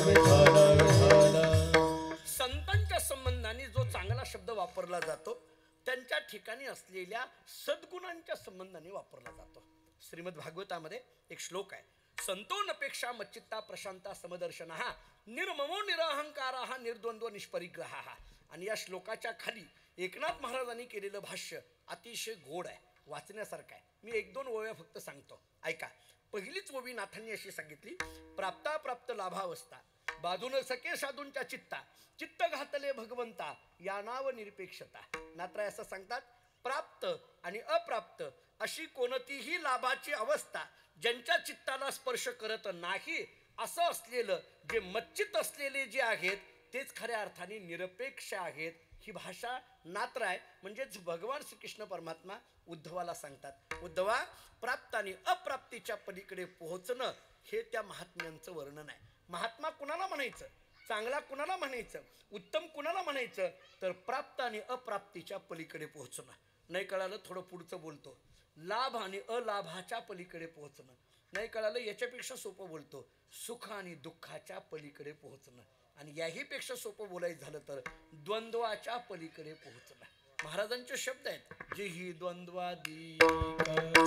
विठ्ठल विठ्ठल. संतांच्या संबंधाने जो चांगला शब्द वापरला जातो त्यांच्या ठिकाणी असलेल्या सद्गुणांच्या संबंधाने वापरला जातो. श्रीमद भागवतामध्ये एक श्लोक आहे, संतोनपेक्षा मच्चित्ता प्रशांता समदर्शनः निर्ममो निरहंकारः निर्द्वंद्व निष्परिग्रहः. आणि या श्लोकाच्या खाली एकनाथ महाराजांनी केलेलं भाष्य अतिशय गोड आहे, वाचण्यासारखं आहे. मी एक दोन ओव्या फक्त सांगतो, ऐका. पहिलीच ओवी नाथांनी अशी सांगितली, प्राप्ता प्राप्त लाभावस्था बाधून सके साधूंच्या चित्ता चित्त घातले भगवंता या नाव निरपेक्षता. नाथराय असं सांगतात, प्राप्त आणि अप्राप्त अशी कोणतीही लाभाची अवस्था ज्यांच्या चित्ताला स्पर्श करत नाही असं असलेलं जे मच्चित असलेले जे आहेत तेच खऱ्या अर्थाने निरपेक्ष आहेत. ही भाषा नाथराय म्हणजेच भगवान श्रीकृष्ण परमात्मा उद्धवाला सांगतात. उद्धवा, प्राप्त आणि अप्राप्तीच्या पलीकडे पोहोचणं हे त्या महात्म्यांचं वर्णन आहे. महात्मा कुणाला म्हणायचं, चांगला कुणाला म्हणायचं, उत्तम कुणाला म्हणायचं, तर प्राप्त आणि अप्राप्तीच्या पलीकडे पोहोचणं. नाही कळालं थोडं पुढचं बोलतो, लाभ आणि अलाभाच्या पलीकडे पोहोचणं. नाही कळालं याच्यापेक्षा सोपं बोलतो, सुख आणि दुःखाच्या पलीकडे पोहोचणं. आणि याही पेक्षा सोपं बोलायचं झालं तर द्वंद्वाच्या पलीकडे पोहोचणं. महाराजांचे शब्द आहेत, जे ही द्वंद्वादी द्वंद्वादी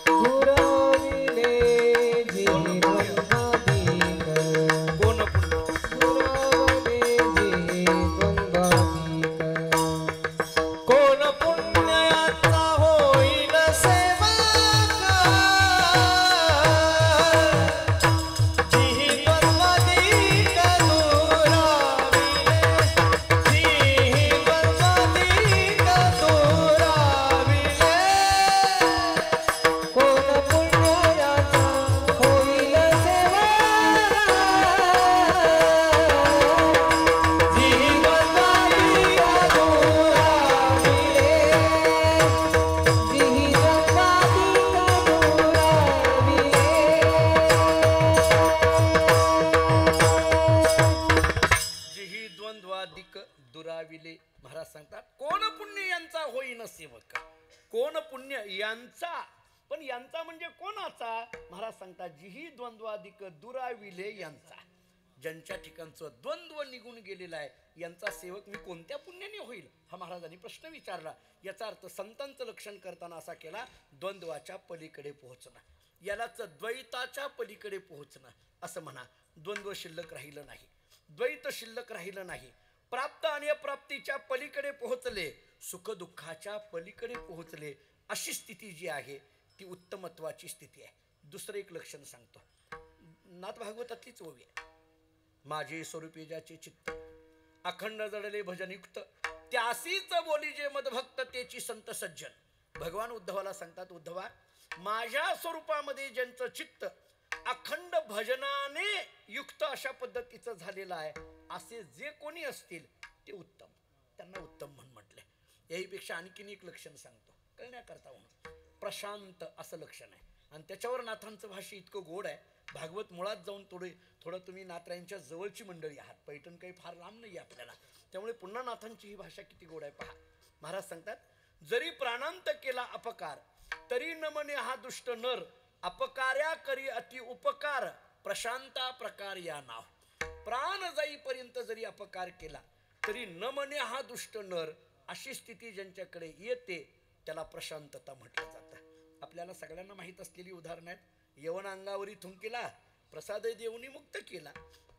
पुरविले जी द्वंद्वादी कोण पुण्य पुरवले जी द्वंद्वादी कोण पुण्याचा होईल सेवक जी द्वंद्वादिक दुराविले जी द्वंद्वादिक दुराविले कोण पुण्याचा होईल सेवा जी द्वंद्वादिक दुराविले जी द्वंद्वादिक दुराविले जिही द्वंद्वादिक दुराविले. महाराज सांगतात, कोण पुण्य यांचा होईन सेवक. कोण पुण्य यांचा, पण यांचा म्हणजे कोणाचा. महाराज सांगतात, जिही द्वंद्वादिक दुराविले यांचा. ज्यांच्या ठिकाणचं द्वंद्व निघून गेलेला आहे यांचा सेवक मी कोणत्या पुण्याने होईल, हा महाराजांनी प्रश्न विचारला. याचा अर्थ संतांचं लक्षण करताना असा केला, द्वंद्वाच्या पलीकडे पोहोचणं, यालाच द्वैताच्या पलीकडे पोहोचणं असं म्हणा. द्वंद्व शिल्लक राहिलं नाही, द्वैत शिल्लक राहिलं नाही, प्राप्त आणि अप्राप्तीच्या पलीकडे पोहोचले, सुख दुःखाच्या पलीकडे पोहोचले. अशी स्थिती जी आहे ती उत्तमत्वाची स्थिती आहे. दुसरं एक लक्षण सांगतो, नाथ भागवतातलीच ओवी आहे, माझे स्वरूपी ज्याचे चित्त अखंड जडले भजनयुक्त त्यासीच बोली जे मदभक्त तेची संत सज्जन. भगवान उद्धवाला सांगतात, उद्धवा, माझ्या स्वरूपामध्ये ज्यांचं चित्त अखंड भजनाने युक्त अशा पद्धतीचं झालेलं आहे असे जे कोणी असतील ते उत्तम, त्यांना उत्तम म्हटले. याहीपेक्षा आणखीन एक लक्षण सांगतो कळण्याकरता म्हणून, प्रशांत असं लक्षण आहे. आणि त्याच्यावर नाथांचं भाष्य इतकं गोड आहे. भागवत मुळात जाऊन थोडं तुम्ही नाथरायांच्या जवळची मंडळी आहात, पैठण काही फार लांब नाही आपल्याला, त्यामुळे पुन्हा नाथांची ही भाषा किती गोड आहे पहा. महाराज सांगतात, जरी प्राणांत केला अपकार तरी न म्हणे हा दुष्ट नर, अपकार्या करी अति उपकार प्रशांता प्रकार या नाव. प्राण जाईपर्यंत जरी अपकार केला तरी न म्हणे हा दुष्ट नर, अशी स्थिती ज्यांच्याकडे येते त्याला प्रशांतता म्हटलं जातं. आपल्याला सगळ्यांना माहीत असलेली उदाहरणं आहेत. यवन अंगावरी थुंकिला प्रसाद देऊनी मुक्त केला.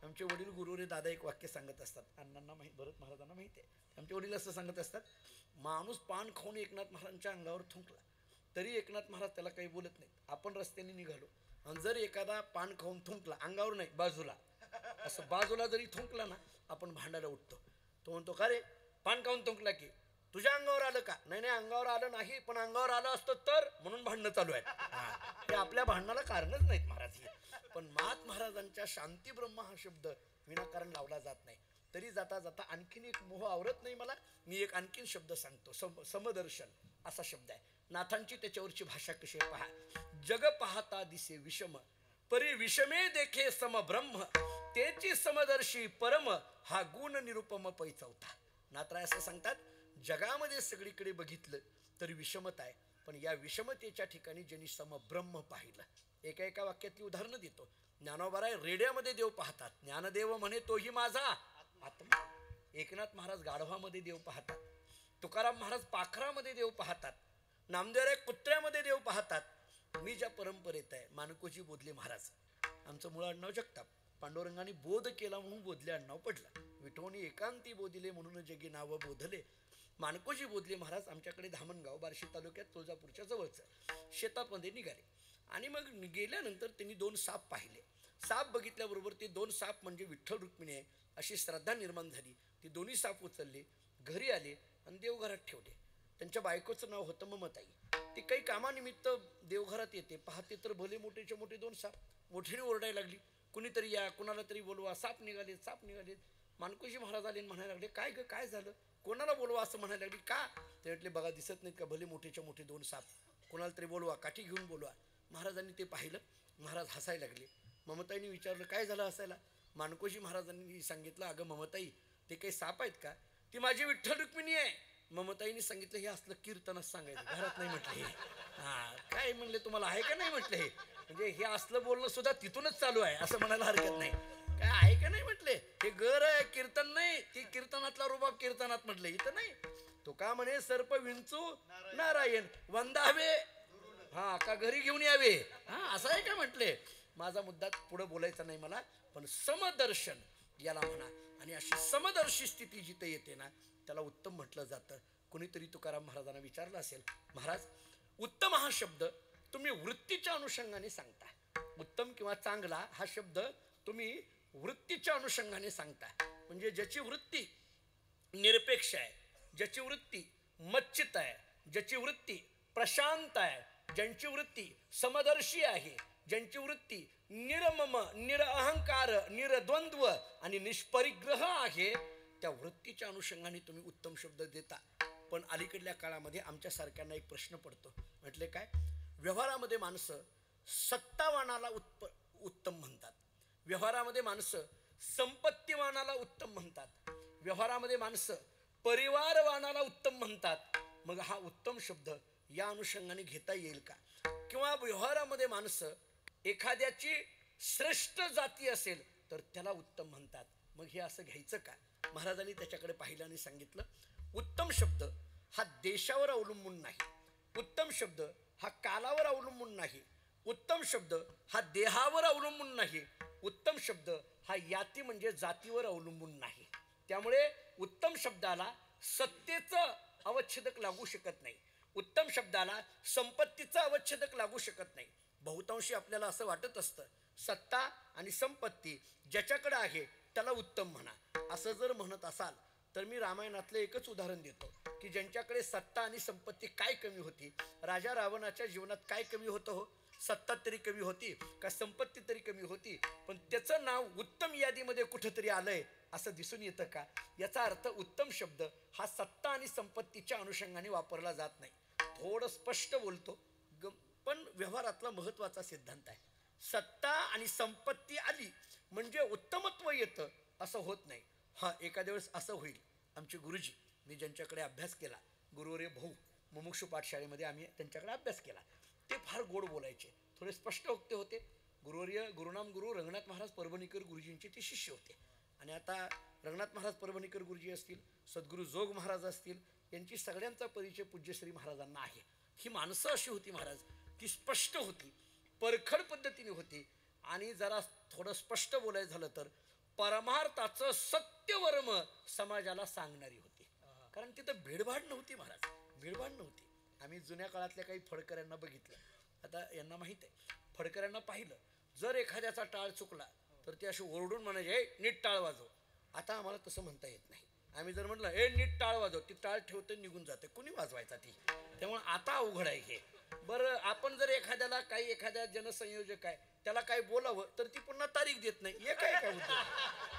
आमचे वडील गुरुरे दादा एक वाक्य सांगत असतात, अण्णांना माहीत, भरत महाराजांना माहिती आहे. आमचे वडील असं सांगत असतात, माणूस पान खाऊन एकनाथ महाराजांच्या अंगावर थुंकला, तरी एकनाथ महाराज त्याला काही बोलत नाहीत. आपण रस्त्याने निघालो आणि जर एखादा पान खाऊन थुंकला, अंगावर नाही बाजूला, असं बाजूला जरी थुंकला ना, आपण भांडायला उठतो. तो म्हणतो, का रे पान खाऊन थुंकला की तुझ्या अंगावर आलं का? नाही नाही, अंगावर आलं नाही, पण अंगावर आलं असतं तर, म्हणून भांडणं चालू आहेत. ते आपल्या भांडणाला कारणच नाहीत महाराज. पण मात महाराजांच्या शांती ब्रह्म हा शब्द विनाकारण लावला जात नाही. तरी जाता जाता आणखीन एक मोह आवरत नाही मला, मी एक आणखीन शब्द सांगतो. समदर्शन असा शब्द आहे. नाथांची त्याच्यावरची भाषा कशी आहे पहा. जग पाहता दिसे विषम, परी विषमे देखे सम ब्रह्म, तेची समदर्शी परम, हा गुण निरुपम पै चौथा. नाथराय असं सांगतात, जगामध्ये सगळीकडे बघितलं तरी विषमता आहे, पण या विषमतेच्या ठिकाणी ज्यांनी समब्रह्म पाहिलं. एका एका वाक्यातली उदाहरणं देतो. ज्ञानोबाराय रेड्यामध्ये देव पाहतात, ज्ञानदेव म्हणे तोही माझा आत्मा. एकनाथ महाराज गाढवामध्ये देव पाहतात, तुकाराम महाराज पाखरामध्ये देव पाहतात, नामदेवराय कुत्र्यामध्ये देव पाहतात. मी ज्या परंपरेत आहे, मानकोजी बोधले महाराज, आमचं मूळ आडनाव जगताप, पांडुरंगाने बोध केला म्हणून बोधले आडनाव पडलं. विठोनी एकांती बोधिले म्हणून जगी नाव बोधले. मानकोजी बोधले महाराज आमच्याकडे धामणगाव बार्शी तालुक्यात तुळजापूरच्या जवळचं शेतामध्ये निघाले. आणि मग गेल्यानंतर त्यांनी 2 साप पाहिले. साप बघितल्याबरोबर ते 2 साप म्हणजे विठ्ठल रुक्मिणी आहे अशी श्रद्धा निर्माण झाली. ती दोन्ही साप उचलले, घरी आले आणि देवघरात ठेवले. त्यांच्या बायकोचं नाव होतं ममताई. ती काही कामानिमित्त देवघरात येते, पाहते तर भले मोठेच्या मोठे 2 साप. मोठीने ओरडायला लागली, कुणीतरी या, कुणाला तरी बोलवा, साप निघालेत, साप निघालेत. मानकोजी महाराज आले म्हणायला लागले, काय ग काय झालं, कोणाला बोलवा असं म्हणायला लागली. का? ते म्हटले, बघा दिसत नाहीत का भले मोठेच्या मोठे 2 साप, कोणाला तरी बोलवा, काठी घेऊन बोलवा. महाराजांनी ते पाहिलं. महाराज हसायला लागले. ममताईने विचारलं, काय झालं हसायला? मानकोजी महाराजांनी सांगितलं, अगं ममताई, ते काही साप आहेत का? ती माझी विठ्ठल रुक्मिणी आहे. ममताईने सांगितलं, हे असलं कीर्तनच सांगायचं, घरात नाही म्हटलं हे. काय म्हणले तुम्हाला, आहे का नाही म्हटलं हे, म्हणजे हे असलं बोलणं सुद्धा तिथूनच चालू आहे असं म्हणायला हरकत नाही. काय आहे का नाही म्हटले, हे घर आहे, कीर्तन नाही. ती कीर्तनातला रुबाब कीर्तनात म्हटलं, इथं नाही. तो का म्हणे, सर्प विंचू नारायण वंदावे, का घरी घेऊन यावे, असं आहे का म्हटले. माझा मुद्दा पुढे बोलायचा नाही मला, पण समदर्शन याला म्हणा. आणि अशी समदर्शी स्थिती जिथे येते ना, त्याला उत्तम म्हटलं जातं. कोणीतरी तुकाराम महाराजांना विचारलं असेल, महाराज उत्तम हा शब्द तुम्ही वृत्तीच्या अनुषंगाने सांगता, उत्तम किंवा चांगला हा शब्द तुम्ही वृत्तीच्या अनुषंगाने सांगता. म्हणजे ज्याची वृत्ती निरपेक्ष आहे, ज्याची वृत्ती मच्चित आहे, ज्याची वृत्ती प्रशांत आहे, ज्यांची वृत्ती समदर्शी आहे, ज्यांची वृत्ती निरमम, निरअहंकार, निरद्वंद्व आणि निष्परिग्रह आहे, त्या वृत्तीच्या अनुषंगाने तुम्ही उत्तम शब्द देता. पण अलीकडल्या काळामध्ये आमच्यासारख्यांना एक प्रश्न पडतो. म्हटले काय, व्यवहारामध्ये माणसं सत्तावानाला उत्तम म्हणतात, व्यवहारामध्ये माणसं संपत्तीवानाला उत्तम म्हणतात, व्यवहारामध्ये माणसं परिवारवानाला उत्तम म्हणतात. मग हा उत्तम शब्द या अनुषंगाने घेता येईल का? किंवा व्यवहारामध्ये माणसं एखाद्याची श्रेष्ठ जाती असेल तर त्याला उत्तम म्हणतात, मग हे असं घ्यायचं का? महाराजांनी त्याच्याकडे पाहिलं आणि सांगितलं, उत्तम शब्द हा देशावर अवलंबून नाही, उत्तम शब्द हा कालावर अवलंबून नाही, उत्तम शब्द हा देहावर अवलंबून नाही, उत्तम शब्द हा याती म्हणजे जातीवर अवलंबून नाही. त्यामुळे उत्तम शब्दाला सत्तेचं अवच्छेदक लागू शकत नाही, उत्तम शब्दाला संपत्तीचं अवच्छेदक लागू शकत नाही. बहुतांशी आपल्याला असं वाटत असतं, सत्ता आणि संपत्ती ज्याच्याकडे आहे त्याला उत्तम म्हणा. असं जर म्हणत असाल तर मी रामायणातलं एकच उदाहरण देतो की ज्यांच्याकडे सत्ता आणि संपत्ती काय कमी होती. राजा रावणाच्या जीवनात काय कमी होतं हो? सत्ता तरी कमी होती का संपत्ती तरी कमी होती, पण त्याचं नाव उत्तम यादीमध्ये कुठंतरी आलंय असं दिसून येतं का? याचा अर्थ उत्तम शब्द हा सत्ता आणि संपत्तीच्या अनुषंगाने वापरला जात नाही. थोडं स्पष्ट बोलतो, पण व्यवहारातला महत्वाचा सिद्धांत आहे. सत्ता आणि संपत्ती आली म्हणजे उत्तमत्व येतं असं होत नाही. एखाद्या वेळेस असं होईल, आमचे गुरुजी, मी ज्यांच्याकडे अभ्यास केला, गुरुवर्य भाऊ मुमुक्षू पाठशाळेमध्ये आम्ही त्यांच्याकडे अभ्यास केला, ते फार गोड बोलायचे, थोडे स्पष्ट वक्ते होते. गुरुवर्य गुरुनाम गुरु रंगनाथ महाराज परभणीकर गुरुजींचे ते शिष्य होते. आणि आता रंगनाथ महाराज परभणीकर गुरुजी असतील, सद्गुरू जोग महाराज असतील, यांची सगळ्यांचा परिचय पूज्यश्री महाराजांना आहे. ही माणसं अशी होती महाराज, ती स्पष्ट होती, परखड पद्धतीने होती, आणि जरा थोडं स्पष्ट बोलायचं झालं तर परमार्थाचं सत्यवर्म समाजाला सांगणारी होती. कारण तिथं भेडभाड नव्हती महाराज, भेडभाड नव्हती. आम्ही जुन्या काळातल्या काही फडकऱ्यांना बघितलं, आता यांना माहीत आहे, फडकऱ्यांना पाहिलं, जर एखाद्याचा टाळ चुकला तर ते असे ओरडून म्हणायचे, हे नीट टाळ वाजव. आता आम्हाला तसं म्हणता येत नाही. आम्ही जर म्हटलं हे नीट टाळ वाजव, ती टाळ ठेवते निघून जाते, कुणी वाजवायचा ती. त्यामुळे आता अवघड आहे हे. बरं, आपण जर एखाद्याला काही, एखाद्या जनसंयोजक आहे त्याला काही बोलावं तर ती पुन्हा तारीख देत नाही. हे काय काय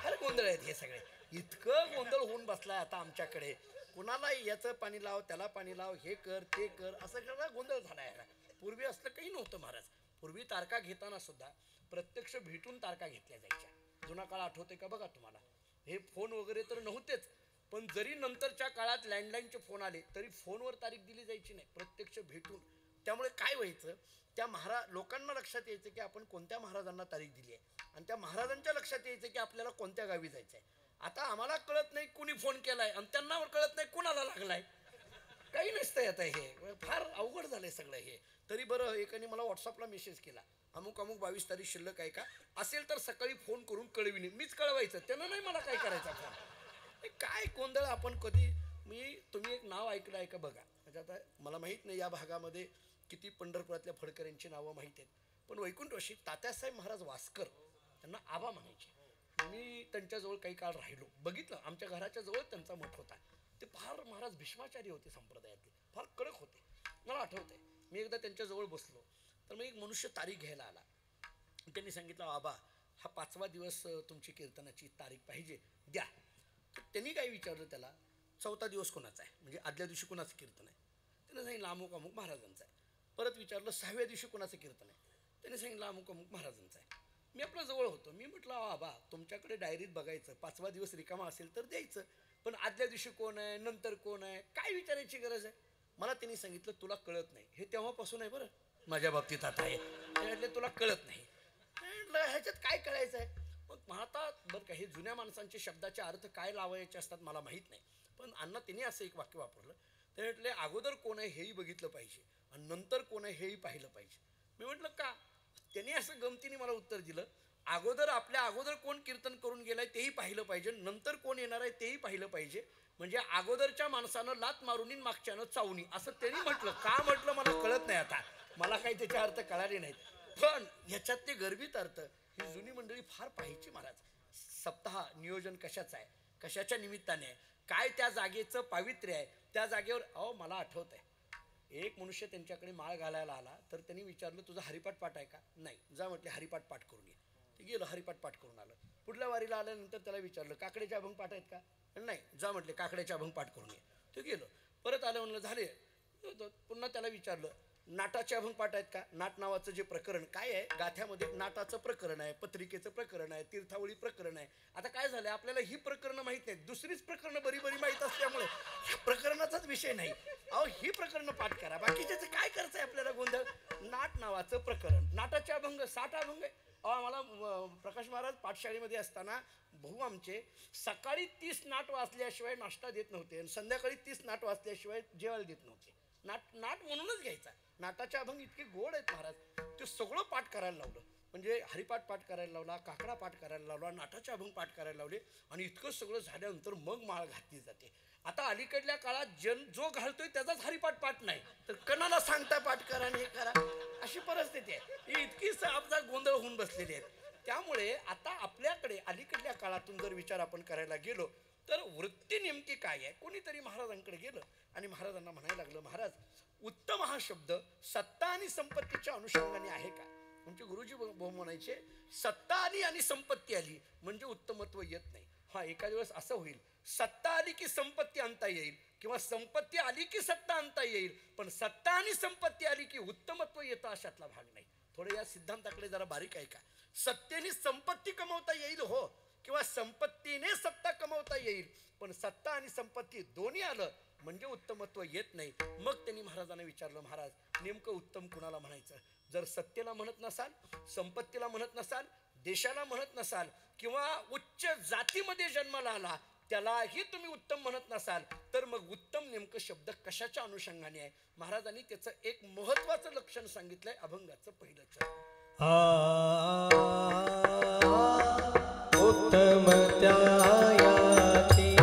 अरे गोंधळ आहेत हे सगळे. इतकं गोंधळ होऊन बसलाय आता आमच्याकडे. कुणाला याचं पाणी लाव, त्याला पाणी लाव, हे कर ते कर, असं सगळा गोंधळ झालाय. पूर्वी असलं काही नव्हतं महाराज. पूर्वी तारखा घेताना सुद्धा प्रत्यक्ष भेटून तारखा घेतल्या जायच्या. जुना काळ आठवते का बघा तुम्हाला. हे फोन वगैरे तर नव्हतेच, पण जरी नंतरच्या काळात लँडलाईनचे फोन आले तरी फोनवर तारीख दिली जायची नाही, प्रत्यक्ष भेटून. त्यामुळे काय व्हायचं, त्या लोकांना लक्षात यायचं की आपण कोणत्या महाराजांना तारीख दिली आहे, आणि त्या महाराजांच्या लक्षात यायचं की आपल्याला कोणत्या गावी जायचं आहे. आता आम्हाला कळत नाही कुणी फोन केलाय आणि त्यांना कळत नाही कुणाला लागलाय. काही नसतंय आता. हे फार अवघड झालंय सगळं हे. तरी बरं, एकाने मला व्हॉट्सअपला मेसेज केला, अमुक अमुक 22 तारीख शिल्लक आहे का, असेल तर सकाळी फोन करून कळविणे. मीच कळवायचं, त्यानं नाही मला काय करायचा फोन. काय गोंधळ. आपण कधी तुम्ही एक नाव ऐकलं आहे का बघा. म्हणजे आता मला माहीत नाही या भागामध्ये किती पंढरपुरातल्या फडकऱ्यांची नावं माहीत आहेत, पण वैकुंठवाशी तात्यासाहेब महाराज वास्कर त्यांना आबा म्हणायचे. मी त्यांच्याजवळ काही काळ राहिलो, बघितलं. आमच्या घराच्या जवळ त्यांचा मठ होता. ते फार महाराज भीष्माचारी होते, संप्रदायातले फार कडक होते. मला आठवतंय, मी एकदा त्यांच्याजवळ बसलो तर मग एक मनुष्य तारीख घ्यायला आला. त्यांनी सांगितलं, आबा हा 5वा दिवस तुमची कीर्तनाची तारीख पाहिजे, द्या. तर त्यांनी काय विचारलं त्याला, 4था दिवस कोणाचा आहे, म्हणजे आदल्या दिवशी कोणाचं कीर्तन आहे. त्याने सांगितलं अमुक अमुक महाराजांचं आहे. परत विचारलं 6व्या दिवशी कोणाचं कीर्तन आहे. त्याने सांगितलं अमुक अमुक महाराजांचं आहे. मी आपल्या जवळ होतो. मी म्हटलं, आबा तुमच्याकडे डायरीत बघायचं, 5वा दिवस रिकामा असेल तर द्यायचं, पण आदल्या दिवशी कोण आहे, नंतर कोण आहे, काय विचारायची गरज आहे. मला त्यांनी सांगितलं तुला कळत नाही. हे तेव्हापासून आहे बरं, माझ्या बाबतीत आता आहे. म्हटलं तुला कळत नाही. म्हटलं ह्याच्यात काय कळायचं आहे. मग आता बरं का, हे जुन्या माणसांचे शब्दाचे अर्थ काय लावायचे असतात मला माहीत नाही, पण अण्णा त्यांनी असं एक वाक्य वापरलं. ते म्हटले अगोदर कोण आहे हेही बघितलं पाहिजे आणि नंतर कोण आहे हेही पाहिलं पाहिजे. मी म्हटलं का. त्यांनी असं गमतीने मला उत्तर दिलं, आपल्या अगोदर कोण कीर्तन करून गेलाय तेही पाहिलं पाहिजे, नंतर कोण येणार आहे तेही पाहिलं पाहिजे. म्हणजे अगोदरच्या माणसानं लात मारुनी मागच्यानं चावणी, असं त्यांनी म्हटलं. का म्हटलं मला कळत नाही आता, मला काही त्याचे अर्थ कळाले नाहीत, पण ह्याच्यात ते गर्भित अर्थ ही जुनी मंडळी फार पाहायची महाराज. सप्ताह नियोजन कशाचं आहे, कशाच्या निमित्ताने आहे, काय त्या जागेचं पावित्र्य आहे, त्या जागेवर. अहो मला आठवत आहे, एक मनुष्य त्यांच्याकडे माळ घालायला आला तर त्यांनी विचारलं तुझा हरिपाठ पाठ आहे का. नाही. जा म्हटले हरिपाठ पाठ करून ये. ते गेलो, हरिपाठ पाठ करून आलं. पुढल्या वारीला आल्यानंतर त्याला विचारलं काकड्याचे अभंग पाठ आहेत का. नाही. जा म्हटले काकड्याचे अभंग पाठ करून ये. ते गेलो. परत आलं, म्हणलं झाले. पुन्हा त्याला विचारलं नाटाचे अभंग पाठ आहेत का. नाट नावाचं जे प्रकरण काय आहे, गाथ्यामध्ये नाटाचं प्रकरण आहे, पत्रिकेचं प्रकरण आहे, तीर्थावळी प्रकरण आहे. आता काय झालंय, आपल्याला ही प्रकरणं माहीत नाहीत, दुसरीच प्रकरणं बरी बरी माहीत असल्यामुळे प्रकरणाचाच विषय नाही. अहो ही प्रकरणं पाठ करा, बाकीच्याचं काय करायचं आहे आपल्याला गोंधळ. नाट नावाचं प्रकरण, नाटाचे अभंग 60 अभंग आहे. आम्हाला प्रकाश महाराज पाठशाळेमध्ये असताना भाऊ आमचे सकाळी 30 नाट वाचल्याशिवाय नाश्ता देत नव्हते आणि संध्याकाळी 30 नाट वाचल्याशिवाय जेवायला देत नव्हते. नाट म्हणूनच घ्यायचा. नाटाचे अभंग इतके गोड आहेत महाराज, ते सगळं पाठ करायला लावलं. म्हणजे हरिपाठ पाठ करायला लावला, काकडा पाठ करायला लावला, नाटाचे अभंग पाठ करायला लावले, आणि इतकं सगळं झाल्यानंतर मग माळ घातली जाते. आता अलीकडल्या काळात जो घालतोय त्याचाच हरिपाठ पाठ नाही, तर कणाला सांगता पाठ करा आणि हे करा, अशी परिस्थिती आहे. ही इतकी आपला गोंधळ होऊन बसलेली आहे. त्यामुळे आता आपल्याकडे अलीकडल्या काळातून जर विचार आपण करायला गेलो तर वृत्ती नेमकी काय आहे. कोणीतरी महाराजांकडे गेलं आणि महाराजांना म्हणायला लागलं, महाराज उत्तम हा शब्द सत्ता आणि संपत्तीच्या अनुषंगाने आहे का. म्हणजे गुरुजी म्हणायचे सत्ता आली आणि संपत्ती आली म्हणजे उत्तमत्व येत नाही. हा एका दिवस असं होईल, सत्ता आली की संपत्ती आणता येईल, किंवा संपत्ती आली की सत्ता आणता येईल, पण सत्ता आणि संपत्ती आली की उत्तमत्व येतं अशातला भाग नाही. थोडं या सिद्धांताकडे जरा बारीक ऐका. सत्तेने संपत्ती कमवता येईल हो, किंवा संपत्तीने सत्ता कमवता येईल, पण सत्ता आणि संपत्ती दोन्ही आलं म्हणजे उत्तमत्व येत नाही. मग त्यांनी महाराजांना विचारलं, महाराज नेमकं उत्तम कुणाला म्हणायचं. जर सत्तेला म्हणत नसाल, संपत्तीला म्हणत नसाल, देशाला म्हणत नसाल, किंवा उच्च जातीमध्ये जन्माला आला त्यालाही तुम्ही उत्तम म्हणत नसाल, तर मग उत्तम नेमकं शब्द कशाच्या अनुषंगाने आहे. महाराजांनी त्याचं एक महत्वाचं लक्षण सांगितलंय, अभंगाचं पहिलं चरण. उत्तम त्यायाती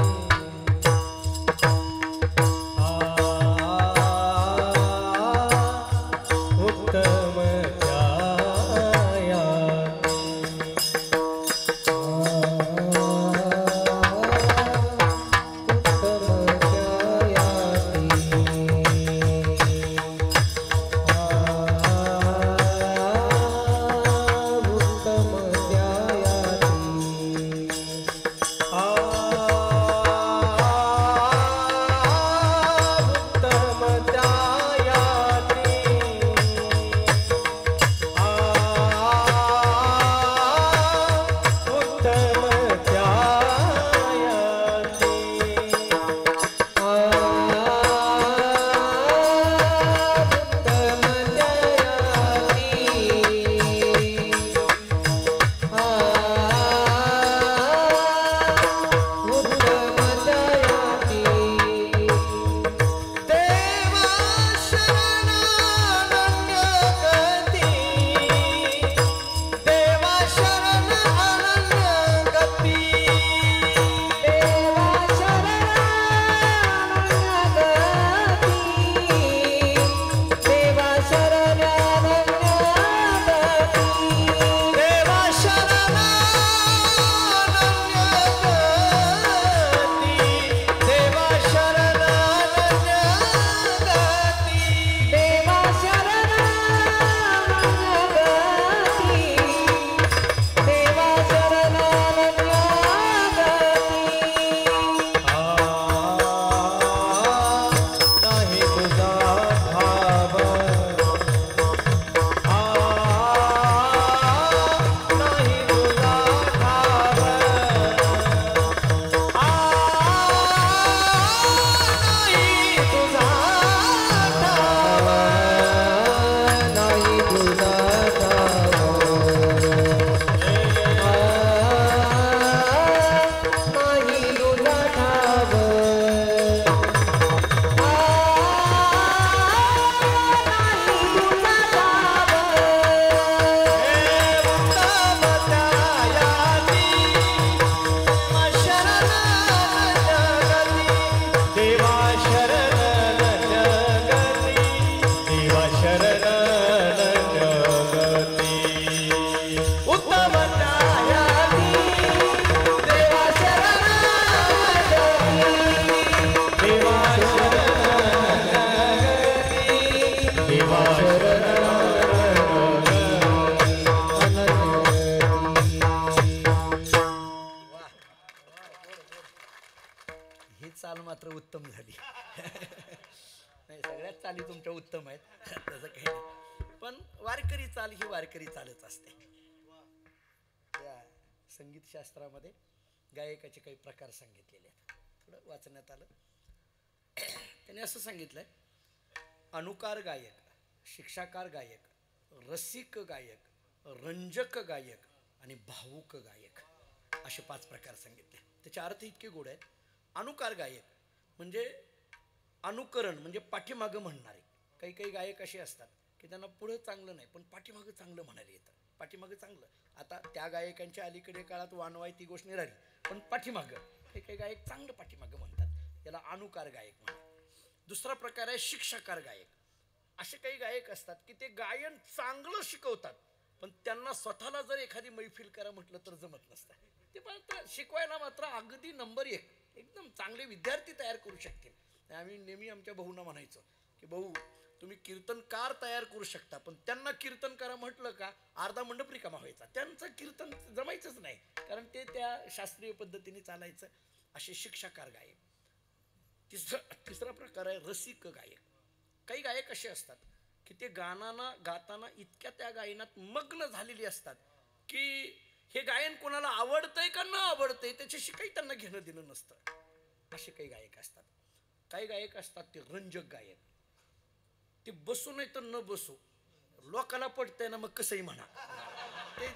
उत्तम झाली. नाही, सगळ्याच चाली तुमच्या उत्तम आहेत, तसं काही नाही. पण वारकरी चाल ही वारकरी चालच असते. त्या संगीतशास्त्रामध्ये गायकाचे काही प्रकार सांगितलेले आहेत, थोडं वाचण्यात आलं. त्याने असं सांगितलंय, अनुकार गायक, शिक्षाकार गायक, रसिक गायक, रंजक गायक आणि भावुक गायक असे 5 प्रकार सांगितले. त्याचे अर्थ इतके गोड आहेत. अनुकार गायक म्हणजे अनुकरण, म्हणजे पाठीमागं म्हणणारे. काही काही गायक असे असतात की त्यांना पुढं चांगलं नाही पण पाठीमागं चांगलं म्हणायला येतं. पाठीमागं चांगलं, आता त्या गायकांच्या अलीकडे काळात वानवाय ती गोष्ट निराली, पण पाठीमागं काही काही गायक चांगलं पाठीमागं म्हणतात, याला अनुकार गायक म्हणतात. दुसरा प्रकार आहे शिक्षाकार गायक. असे काही गायक असतात की ते गायन चांगलं शिकवतात, पण त्यांना स्वतःला जर एखादी मैफिल करा म्हटलं तर जमत नसतं. ते मात्र शिकवायला मात्र अगदी नंबर 1 एकदम चांगले विद्यार्थी तयार करू शकतील. आम्ही नेहमी आमच्या भाऊंना म्हणायचो की भाऊ, तुम्ही कीर्तनकार तयार करू शकता, पण त्यांना कीर्तन करा म्हटलं का अर्धा मंडप रिकामा व्हायचा, त्यांचं कीर्तन जमायचंच नाही, कारण ते त्या शास्त्रीय पद्धतीने चालायचं. असे शिक्षाकार गायक. तिसरा प्रकार आहे रसिक गायक. काही गायक असे असतात की ते गाताना इतक्या त्या गायनात मग्न झालेली असतात की हे गायन कोणाला आवडतंय का न आवडतंय त्याच्याशी काही त्यांना घेणं देणं नसतं. असे काही गायक असतात. काही गायक असतात ते रंजक गायक. ते बसू नाही तर न बसू, लोकाला पडतंय ना मग कसंही म्हणा.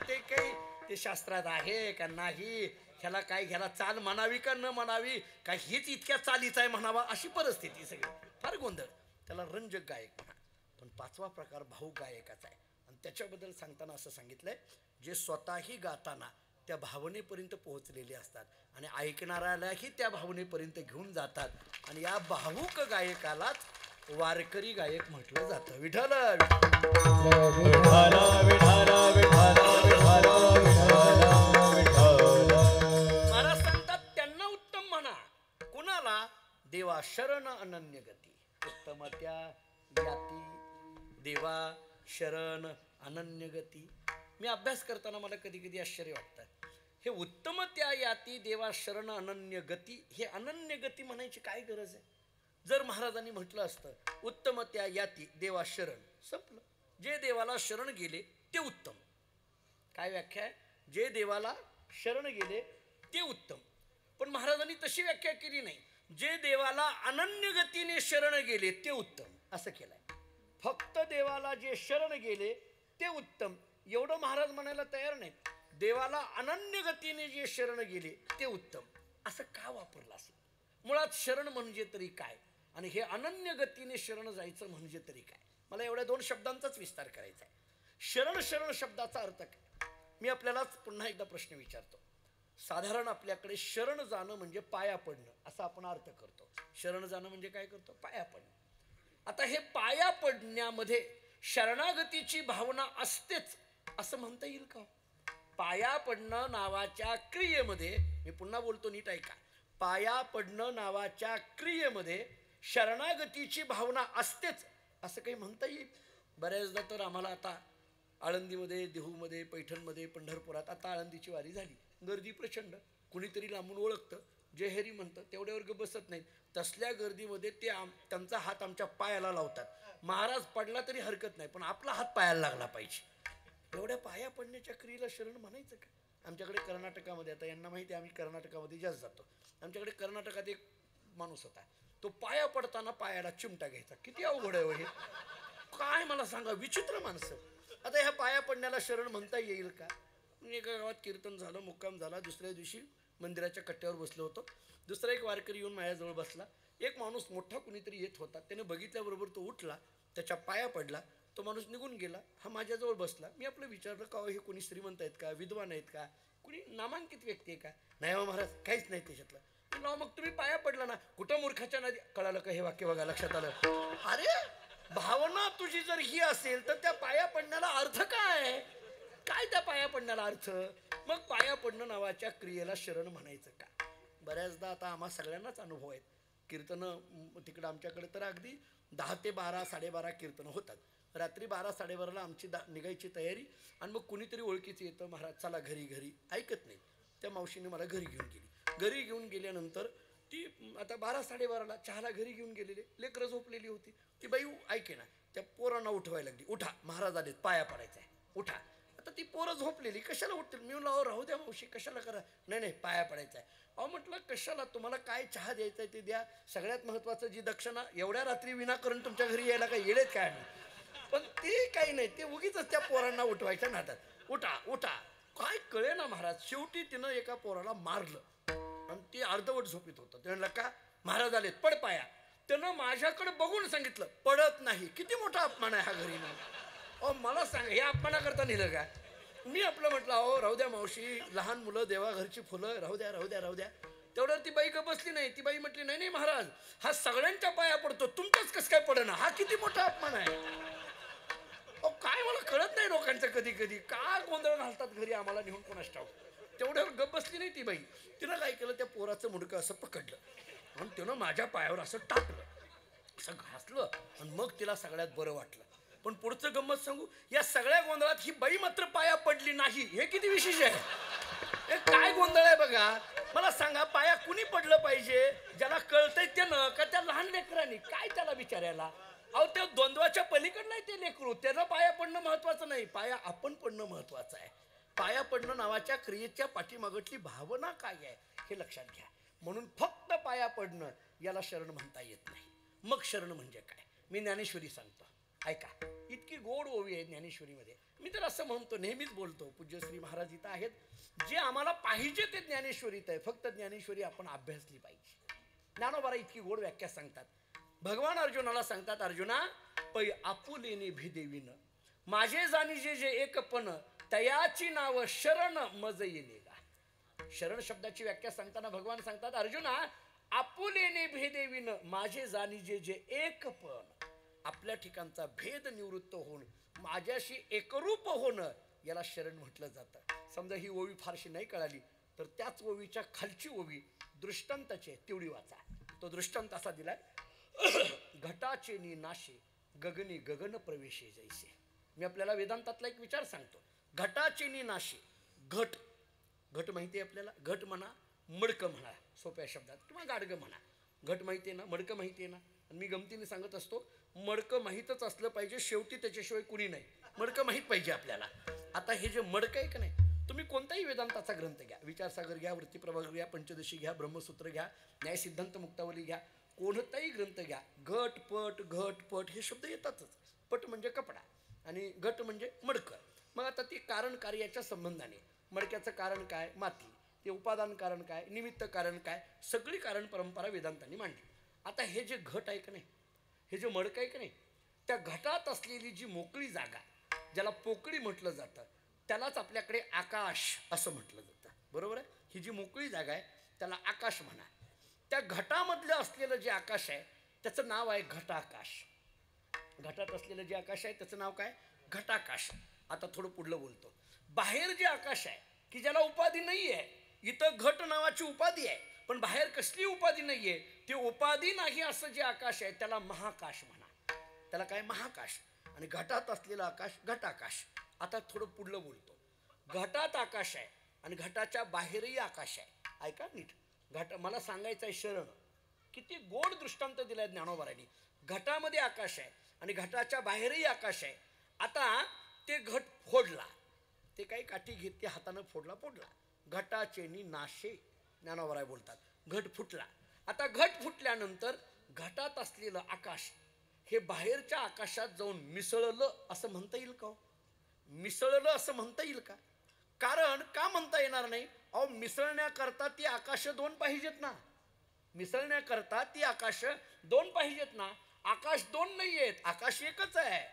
ते काही ते शास्त्रात आहे का नाही, ह्याला चाल म्हणावी का न म्हणावी, का हीच इतक्या चालीच आहे म्हणावा, अशी परिस्थिती सगळी, फार गोंधळ. त्याला रंजक गायक म्हणा. पण 5वा प्रकार भावुक गायकाचा आहे, आणि त्याच्याबद्दल सांगताना असं सांगितलंय, जे स्वतःही गाताना त्या भावनेपर्यंत पोहोचलेले असतात आणि ऐकणाऱ्यालाही त्या भावनेपर्यंत घेऊन जातात, आणि या भावुक गायकालाच वारकरी गायक म्हटलं जातं. विठ्ठल महाराज सांगतात त्यांना उत्तम म्हणा. कुणाला? देवा शरण अनन्य गती. उत्तम त्या याती देवा शरण अनन्य गती. मी अभ्यास करताना मला कधी कधी आश्चर्य वाटतं, हे उत्तम त्या याती देवा शरण अनन्य गती, हे अनन्य गती म्हणायची काय गरज आहे? जर महाराजांनी म्हटलं असतं उत्तम त्या याती देवा शरण, संपलं. जे देवाला शरण गेले ते उत्तम. काय व्याख्या आहे? जे देवाला शरण गेले ते उत्तम. पण महाराजांनी तशी व्याख्या केली नाही. जे देवाला अनन्य गतीने शरण गेले ते उत्तम असं केलंय. फक्त देवाला जे शरण गेले ते उत्तम एवढं महाराज म्हणायला तयार नाहीत. देवाला अनन्य गतीने जे शरण गेले ते उत्तम असं का वापरलं असेल? मुळात शरण म्हणजे तरी काय, आणि हे अनन्य गतीने शरण जायचं म्हणजे तरी काय? मला एवढ्या 2 शब्दांचाच विस्तार करायचा आहे. शरण शब्दाचा अर्थ काय? मी आपल्यालाच पुन्हा एकदा प्रश्न विचारतो. साधारण आपल्याकडे शरण जाणं म्हणजे पाया पडणं असा आपण अर्थ करतो. शरण जाणं म्हणजे काय करतो? पाया पडणं. आता हे पाया पडण्यामध्ये शरणागतीची भावना असतेच असं म्हणता येईल का? पाया पडणं नावाच्या क्रियेमध्ये, मी पुन्हा बोलतो नीट ऐका, पाया पडणं नावाच्या क्रियेमध्ये शरणागतीची भावना असतेच असं काही म्हणता येईल? बऱ्याचदा तर आम्हाला आता आळंदीमध्ये, देहूमध्ये, पैठणमध्ये, पंढरपुरात आता आळंदीची वारी झाली, गर्दी प्रचंड. कुणीतरी लांबून ओळखतं, जय हरी म्हणतं, तेवढ्यावर ग बसत नाहीत. तसल्या गर्दीमध्ये ते त्यांचा हात आमच्या पायाला लावतात. महाराज पडला तरी हरकत नाही, पण आपला हात पायाला लागला पाहिजे. एवढ्या पाया पडण्याच्या क्रियेला शरण म्हणायचं का? आमच्याकडे कर्नाटकामध्ये, आता यांना माहिती आहे आम्ही कर्नाटकामध्ये जास्त जातो, आमच्याकडे कर्नाटकात एक माणूस होता, तो पाया पडताना पायाला चिमटा घ्यायचा. किती अवघड आहे हे, काय मला सांगा, विचित्र माणसं. आता ह्या पाया पडण्याला शरण म्हणता येईल का? एका गावात कीर्तन झालं, मुक्काम झाला, दुसऱ्या दिवशी मंदिराच्या कट्ट्यावर बसलो होतो. दुसरा एक वारकरी येऊन माझ्याजवळ बसला. एक माणूस मोठा कुणीतरी येत होता, त्याने बघितल्याबरोबर तो उठला, त्याच्या पाया पडला, तो माणूस निघून गेला. हा माझ्याजवळ बसला. मी आपलं विचारलं, का हे कोणी श्रीमंत आहेत का, विद्वान आहेत का, कुणी नामांकित व्यक्ती आहे का? नाही हो महाराज, काहीच नाही त्याच्यातलं. मग तुम्ही पाया पडला ना, कुठं मूर्खाच्या नदी. कळालं का? हे वाक्य बघा, लक्षात आलं. अरे भावना तुझी जर ही असेल तर त्या पाया पडण्याला अर्थ काय? काय त्या पाया पडण्याला अर्थ? मग पाया पडणं नावाच्या क्रियेला शरण म्हणायचं का? बऱ्याचदा आता आम्हा सगळ्यांनाच अनुभव आहेत. कीर्तनं तिकडं आमच्याकडे तर अगदी 10 ते 12, 12:30 कीर्तनं होतात. रात्री 12, 12:30ला आमची निघायची तयारी, आणि मग कुणीतरी ओळखीचं येतं, महाराज चला घरी. ऐकत नाही. त्या मावशीने मला घरी घेऊन गेली. घरी घेऊन गेल्यानंतर ती आता 12-12:30ला चहाला घरी घेऊन गेलेले, लेकरं झोपलेली होती. ती बाई ऐके ना, त्या पोरांना उठवायला लागली, उठा महाराज आलेत, पाया पडायचा आहे, उठा. आता ती पोरं झोपलेली, कशाला उठतील? मी म्हणलं अहो राहू द्या मावशी, कशाला करा? नाही नाही पाया पडायचा आहे. अहो म्हटलं कशाला, तुम्हाला काय चहा द्यायचा आहे ते द्या, सगळ्यात महत्त्वाचं जी दक्षिणा, एवढ्या रात्री विनाकारण तुमच्या घरी यायला काय येडेत काय? पण ते काही नाही, ते उगीच त्या पोरांना उठवायच्या नादात, उठा उठा. काय कळे ना महाराज, शेवटी तिनं एका पोराला मारलं आणि ती अर्धवट झोपीत होतं. ते म्हणलं का महाराज आलेत, पड पाया. त्यानं माझ्याकडे बघून सांगितलं, पडत नाही. किती मोठा अपमान आहे हा घरी ना. अहो मला सांग, हे अपमानाकरता नेलं का? मी आपलं म्हटलं अहो राहू द्या मावशी, लहान मुलं देवाघरची फुलं, राहू द्या राहू द्या राहू द्या. तेवढं ती बाई का बसली नाही. ती बाई म्हटली नाही नाही महाराज, हा सगळ्यांच्या पाया पडतो, तुमच्याच कसं काय पडना, हा किती मोठा अपमान आहे. अहो काय मला कळत नाही लोकांचं, कधी कधी का गोंधळ घालतात घरी आम्हाला नेऊन कोणाच ठाऊक. तेवढ्यावर गप बसली नाही ती बाई. तिनं काय केलं, त्या पोराचं मुडकं असं पकडलं आणि त्यानं माझ्या पायावर असं टाकलं, असं घासलं आणि मग तिला सगळ्यात बरं वाटलं. पण पुढचं गंमत सांगू, या सगळ्या गोंधळात ही बाई मात्र पाया पडली नाही. हे किती विशेष आहे. हे काय गोंधळ आहे बघा. मला सांगा, पाया कुणी पडलं पाहिजे? ज्याला कळतंय त्यानं का त्या लहान लेकरांनी? काय त्याला विचारायला? अहो त्या द्वंद्वाच्या पलीकडे नाही ते लेकरू, त्याला पाया पडणं महत्वाचं नाही, पाया आपण पडणं महत्वाचं आहे. पाया पडणं नावाच्या क्रियेच्या पाठीमागटली भावना काय आहे हे लक्षात घ्या. म्हणून फक्त पाया पडणं याला शरण म्हणता येत नाही. मग शरण म्हणजे काय? मी ज्ञानेश्वरी सांगतो, ऐका. इतकी गोड ओवी आहे ज्ञानेश्वरीमध्ये. मी तर असं म्हणतो, नेहमीच बोलतो, पूज्यश्री महाराज इथं आहेत, जे आम्हाला पाहिजे ते ज्ञानेश्वरीत आहे, फक्त ज्ञानेश्वरी आपण अभ्यासली पाहिजे. ज्ञानोबारा इतकी गोड व्याख्या सांगतात. भगवान अर्जुनाला सांगतात, अर्जुना पै आपुलेने भिदेविन माझे जाणी जे जे एकपण तयाची नाव शरण मज येणेगा. शरण शब्दाची व्याख्या सांगताना भगवान सांगतात, अर्जुना आपुलेने भेदेविन माझे जाणी जे जे एकपण, आपल्या ठिकाणचा भेद निवृत्त होऊन माझ्याशी एकरूप होणं याला शरण म्हटलं जातं. समजा ही ओवी फारशी नाही कळाली तर त्याच ओवीच्या खालची ओवी दृष्टांताची तेवढी वाचा. तो दृष्टांत असा दिलाय, घटाचे नी नाशे गगनी गगन प्रवेशे जैसे. मी आपल्याला वेदांतातला एक विचार सांगतो. घटाचे नी नाशे, घट, घट माहिती आहे आपल्याला, घट म्हणा, मडकं म्हणा सोप्या शब्दात, किंवा गाडगं म्हणा. घट माहिती आहे ना, मडकं माहिती आहे ना. आणि मी गमतीने सांगत असतो, मडकं माहीतच असलं पाहिजे, शेवटी त्याच्याशिवाय कुणी नाही. मडकं माहीत पाहिजे आपल्याला. आता हे जे मडकं आहे का नाही, तुम्ही कोणताही वेदांताचा ग्रंथ घ्या, विचारसागर घ्या, वृत्तीप्रभाकर घ्या, पंचदशी घ्या, ब्रह्मसूत्र घ्या, न्यायसिद्धांत मुक्तावली घ्या, कोणताही ग्रंथ घ्या, घट पट हे शब्द येतातच. पट म्हणजे कपडा आणि घट म्हणजे मडकं. मग आता ती कारण कार्याच्या संबंधाने, मडक्याचं कारण काय? माती. ते उपादान कारण काय? निमित्त कारण काय? सगळी कारण परंपरा वेदांतांनी मांडली. आता हे जे घट आहे का नाही, हे जे मडकं आहे का नाही, त्या घटात असलेली जी मोकळी जागा, ज्याला पोकळी म्हटलं जातं, त्यालाच आपल्याकडे आकाश असं म्हटलं जातं. बरोबर आहे. ही जी मोकळी जागा आहे त्याला आकाश म्हणा. त्या घटामधलं असलेलं जे आकाश आहे त्याचं नाव आहे घटाकाश. घटात असलेलं जे आकाश आहे त्याचं नाव काय? घटाकाश. आता थोडं पुढलं बोलतो. बाहेर जे आकाश आहे की ज्याला उपाधी नाही आहे, इथं घट नावाची उपाधी आहे, पण बाहेर कसली उपाधी नाही आहे, ते उपाधी नाही असं जे आकाश आहे त्याला महाकाश म्हणा. त्याला काय? महाकाश. आणि घटात असलेलं आकाश घटाकाश. आता थोडं पुढलं बोलतो. घटात आकाश आहे आणि घटाच्या बाहेरही आकाश आहे. ऐका नीट. घट मला सांगायचं आहे शरण. किती गोड दृष्टांत दिलाय ज्ञानोबारांनी. घटामध्ये आकाश आहे आणि घटाच्या बाहेरही आकाश आहे. आता ते घट फोडला, ते काही काठी घेत ते हातानं फोडला. घटाचे नी नाशे ज्ञानोबाराय बोलतात. घट फुटला. आता घट फुटल्यानंतर घटात असलेलं आकाश हे बाहेरच्या आकाशात जाऊन मिसळलं असं म्हणता येईल का? मिसळलं असं म्हणता येईल का? कारण का म्हणता येणार नाही? अहो मिसळण्याकरता ती आकाश दोन पाहिजेत ना. मिसळण्याकरता ती आकाश दोन पाहिजेत ना. आकाश दोन नाही आहेत, आकाश एकच आहे.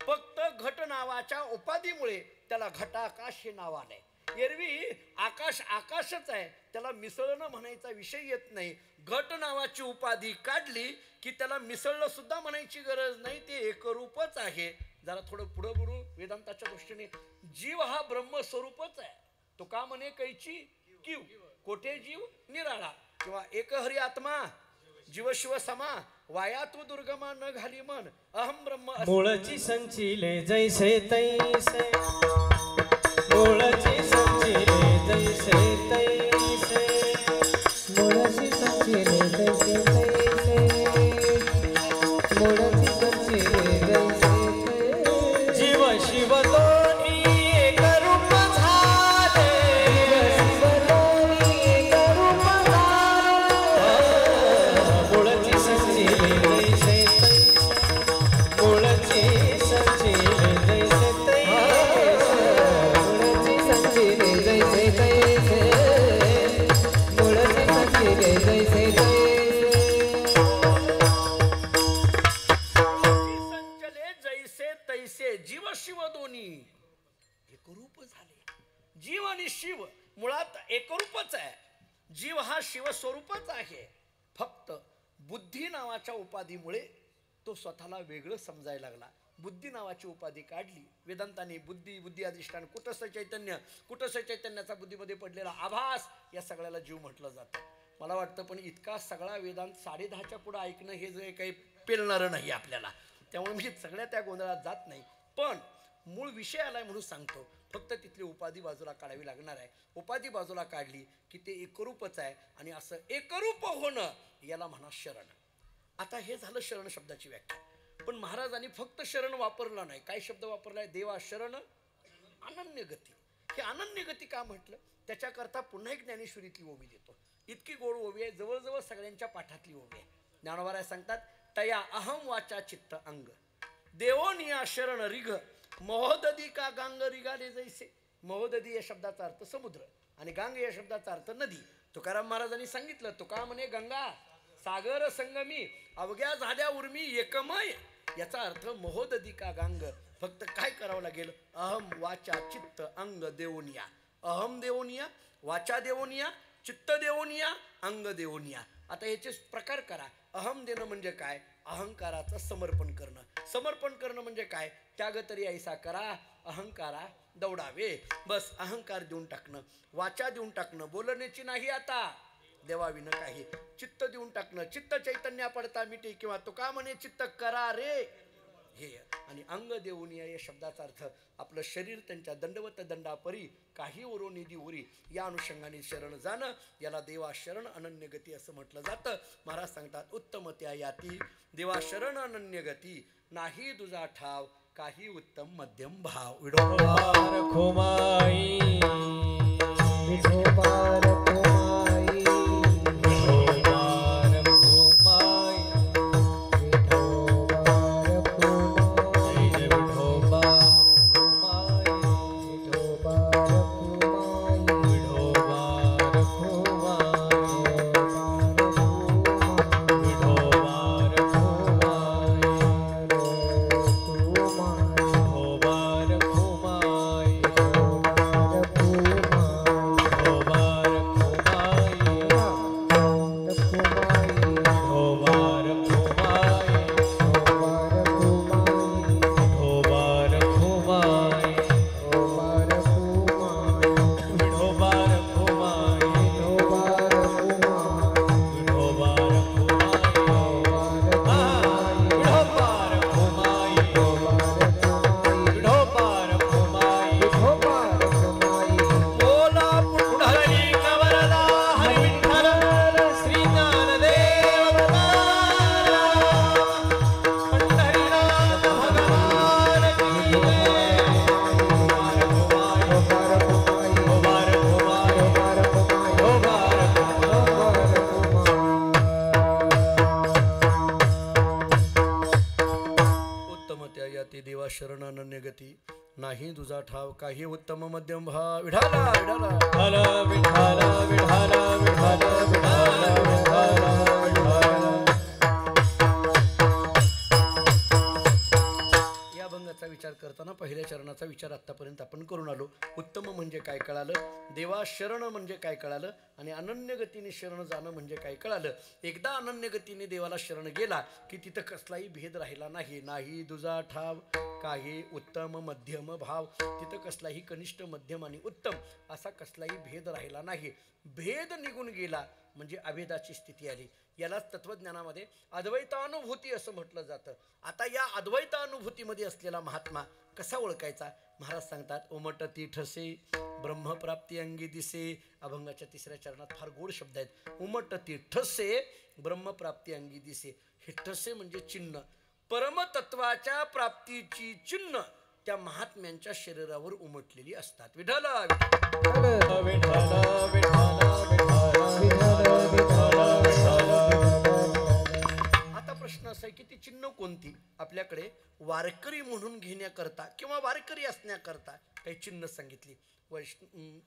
फक्त घट नावाच्या उपाधीमुळे त्याला घटाकाश हे नाव आलंय. एरवी आकाश आकाशच आहे, त्याला मिसळणं म्हणायचा विषय येत नाही. घट नावाची उपाधी काढली की त्याला मिसळणं सुद्धा म्हणायची गरज नाही, ते एकरूपच आहे. जरा थोडं पुढं बोलू वेदांताच्या दृष्टीने. जीव हा ब्रह्मस्वरूपच आहे. तो का म्हणे कैची किव, कोठे जीव निराळा, किंवा एक हरी आत्मा जीव शिव समा, वायात्व दुर्गमा न घाली मन, अहम ब्रह्म. मूळची संचिले जैसे तैसे, मूळची संचिले जैसे तैसे, मुळशी संचिले जीव आणि शिव मुळात एकरूपच आहे. जीव हा शिवस्वरूपच आहे. फक्त बुद्धी नावाच्या उपाधीमुळे तो स्वतःला वेगळं समजायला लागला. बुद्धी नावाची उपाधी काढली वेदांताने. बुद्धी अधिष्ठान कुटस्थ चैतन्य, कुटस्थ चैतन्याचा बुद्धीमध्ये पडलेला आभास, या सगळ्याला जीव म्हटलं जातं. मला वाटतं पण इतका सगळा वेदांत 10:30च्या पुढं ऐकणं हे जे काही पेलणारं नाही आपल्याला, त्यामुळे मी सगळ्या त्या गोंधळात जात नाही. पण मूळ विषय आलाय म्हणून सांगतो. फक्त तिथली उपाधी बाजूला काढावी लागणार आहे. उपाधी बाजूला काढली की ते एकरूपच आहे. आणि असं एकरूप होणं याला म्हणा शरण. आता हे झालं शरण शब्दाची व्याख्या. पण महाराजांनी फक्त शरण वापरला नाही. काय शब्द वापरलाय? देवा शरण अनन्य गती. हे अनन्य गती का म्हटलं? त्याच्याकरता पुन्हा एक ज्ञानेश्वरीतली ओवी देतो. इतकी गोड ओवी आहे, जवळजवळ सगळ्यांच्या पाठातली ओवी आहे. ज्ञानोबा सांगतात, तया अहम वाचा चित्त अंग देवोनिया शरण रिघ महोदधी का गांग रिगाले जैसे. महोदधी या शब्दाचा अर्थ समुद्र आणि गांग या शब्दाचा अर्थ नदी. तुकाराम महाराजांनी सांगितलं, तुका म्हणे गंगा सागर संगमी अवघ्या झाल्या उर्मी एकमय. याचा अर्थ महोदधी का गांग. फक्त काय करावं लागेल? अहम वाचा चित्त अंग देवोनिया. अहम देवोनिया, वाचा देवोनिया, चित्त देवोनिया, अंग देवोनिया. आता याचे प्रकार करा. अहम देणं म्हणजे काय? अहंकाराचं समर्पण करणं. समर्पण करणं म्हणजे काय? त्याग तरी ऐसा करा अहंकारा दौडावे. बस अहंकार देऊन टाकणं, वाचा देऊन टाकणं, बोलण्याची नाही आता देवाविनं काही. चित्त देऊन टाकणं, चित्त चैतन्य पडता मिटे किंवा तुका म्हणे चित्त करा रे हे. आणि अंग देऊनिया या शब्दाचा अर्थ आपलं शरीर त्यांच्या दंडवत दंडापरी काही ओरो निधी ओरी या अनुषंगाने शरण जाणं, याला देवा शरण अनन्य गती असं म्हटलं जातं. महाराज सांगतात, उत्तम त्या याती देवा शरण अनन्य गती नाही तुझा ठाव काही उत्तम मध्यम भाव. विठोबा रखुमाई, विठोबा रखुमाई, विठोबा रखुमाई, विठोबा रखुमाई, जय विठोबा रखुमाई, विठोबा रखुमाई, विठोबा रखुमाई, विठोबा रखुमाई, विठोबा रखुमाई, शरण अनन्य गती नाही तुझा ठाव काही उत्तम मध्यम भाव. विठाला विठाला विठाला विठाला विठाला विठाला विठाला विठाला. या भंगाचा विचार करताना पहिल्या चरणाचा विचार आतापर्यंत आपण करून आलो. उत्तम म्हणजे काय कळालं, देवा शरण म्हणजे काय कळालं, आणि अनन्य गतीने शरण जाणं म्हणजे काय कळालं. एकदा अनन्य गतीने देवाला शरण गेला की तिथं कसलाही भेद राहिला नाही. नाही तुझा ठाव काही उत्तम मध्यम भाव. तिथं कसलाही कनिष्ठ मध्यम आणि उत्तम असा कसलाही भेद राहिला नाही. भेद निघून गेला म्हणजे अभेदाची स्थिती आली. यालाच तत्वज्ञानामध्ये अद्वैतानुभूती असं म्हटलं जातं. आता या अद्वैतानुभूतीमध्ये असलेला महात्मा कसा ओळखायचा? महाराज सांगतात, उमटती ठसे ब्रह्मप्राप्ती अंगी दिसे. अभंगाच्या 3ऱ्या चरणात फार गोड शब्द आहेत. उमटती ठसे ब्रह्मप्राप्ती अंगी दिसे. हे ठसे म्हणजे चिन्ह, परमतत्वाच्या प्राप्तीची चिन्ह त्या महात्म्यांच्या शरीरावर उमटलेली असतात. विठ्ठल विठाला विठाला विठाला विठाला. आता प्रश्न असा आहे की ती चिन्ह कोणती? आपल्याकडे वारकरी म्हणून घेण्याकरता किंवा वारकरी असण्याकरता काही चिन्ह सांगितली.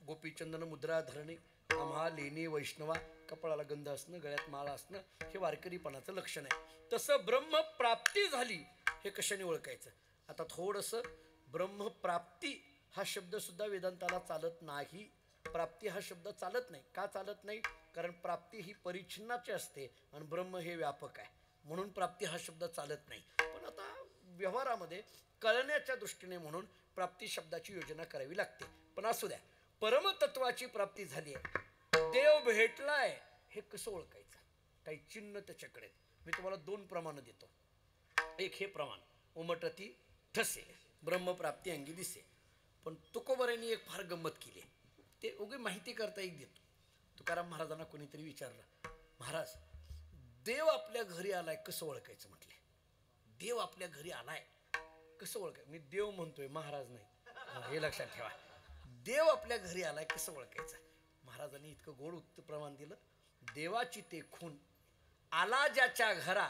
गोपीचंदन मुद्रा धरणे, आम्हा लेणे वैष्णवा, कपाळाला गंध असणं, गळ्यात माळा असणं हे वारकरीपणाचं लक्षण आहे. तसं ब्रह्मप्राप्ती झाली हे कशाने ओळखायचं? आता थोडंसं ब्रह्मप्राप्ती हा शब्द सुद्धा वेदांताला चालत नाही. प्राप्ती हा शब्द चालत नाही. का चालत नाही? कारण प्राप्ती ही परिच्छिन्नाची असते आणि ब्रह्म हे व्यापक आहे, म्हणून प्राप्ती हा शब्द चालत नाही. पण आता व्यवहारामध्ये कळण्याच्या दृष्टीने म्हणून प्राप्ती शब्दाची योजना करावी लागते. पण असू द्या, परमतत्वाची प्राप्ती झाली आहे, देव भेटलाय, हे कसं ओळखायचं? काही चिन्ह त्याच्याकडे. मी तुम्हाला 2 प्रमाण देतो. एक हे प्रमाण, उमटती ठसे, ब्रह्मप्राप्ती अंगी दिसे. पण तुकोबऱ्यांनी एक फार गंमत केली, ते उगी माहिती करता एक देतो. तुकाराम महाराजांना कोणीतरी विचारलं, महाराज देव आपल्या घरी आलाय कसं ओळखायचं म्हटले. देव आपल्या घरी आलाय कसं ओळखायचं? मी देव म्हणतोय, महाराज नाही, हे लक्षात ठेवा. देव आपल्या घरी आलाय कसं ओळखायचं? महाराजांनी इतकं गोड उत्तर प्रमाण दिलं, देवाची ते खून आला ज्याच्या घरा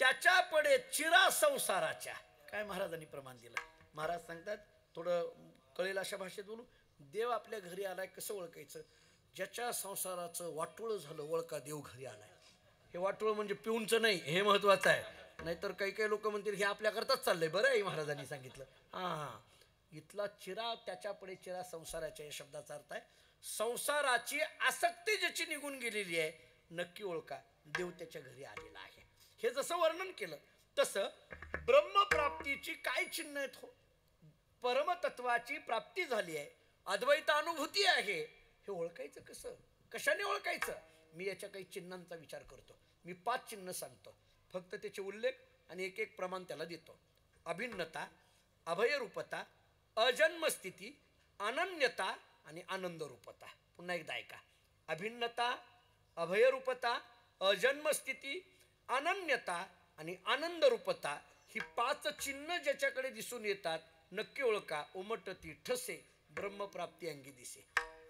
त्याच्या पडे चिरा संसाराच्या. काय महाराजांनी प्रमाण दिलं? महाराज सांगतात, थोडं कळेल अशा भाषेत बोलू, देव आपल्या घरी आलाय कसं ओळखायचं? ज्याच्या संसाराचं वाटोळं झालं, ओळखा देव घरी आलाय. हे वाटोळं म्हणजे पिऊनचं नाही, हे महत्वाचं आहे. नाहीतर काही काही लोक म्हणतील हे आपल्याकरताच चाललंय. बरं आहे महाराजांनी सांगितलं. हां, इथला चिरा त्याच्या पुढे चिरा संसाराच्या या शब्दाचा अर्थ आहे संसाराची आसक्ती ज्याची निघून गेलेली आहे, नक्की ओळखा देव त्याच्या घरी आलेला आहे. हे जसं वर्णन केलं तसं ब्रह्मप्राप्तीची काय चिन्ह आहेत? हो, परमतत्वाची प्राप्ती झाली आहे, अद्वैत अनुभूती आहे, हे ओळखायचं कसं? कशाने ओळखायचं? मी याच्या काही चिन्हांचा विचार करतो. मी 5 चिन्ह सांगतो, फक्त त्याचे उल्लेख आणि एक एक प्रमाण त्याला देतो. अभिन्नता, अभयरूपता, अजन्मस्थिती, अनन्यता आणि आनंदरूपता. पुन्हा एकदा ऐका. अभिन्नता, अभयरूपता, अजन्मस्थिती, अनन्यता आणि आनंदरूपता ही 5 चिन्ह ज्याच्याकडे दिसून येतात, नक्की ओळखा उमटती ठसे, ब्रह्मप्राप्ती अंगी दिसे.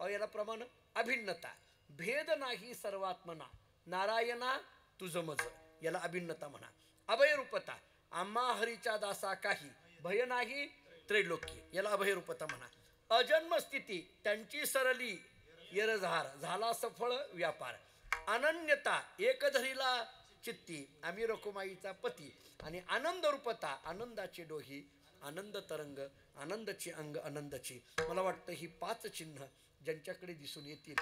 याला प्रमाण. अभिन्नता, भेद नाही सर्वात्मना, नारायणा तुझं मज, याला अभिन्नता म्हणा. अभयरूपता, आम्हा हरीच्या दासा काही, भय नाही त्रैलोक्य, याला अभयरूपता म्हणा. अजन्मस्थिती, त्यांची सरली येरझार, झाला सफळ व्यापार. अनन्यता, एक धरीला चित्ती, आम्ही रखुमाईचा पती. आणि आनंदरूपता, आनंदाची डोही, आनंद तरंग, आनंदाची अंग, आनंदाची. मला वाटतं ही 5 चिन्ह ज्यांच्याकडे दिसून येतील,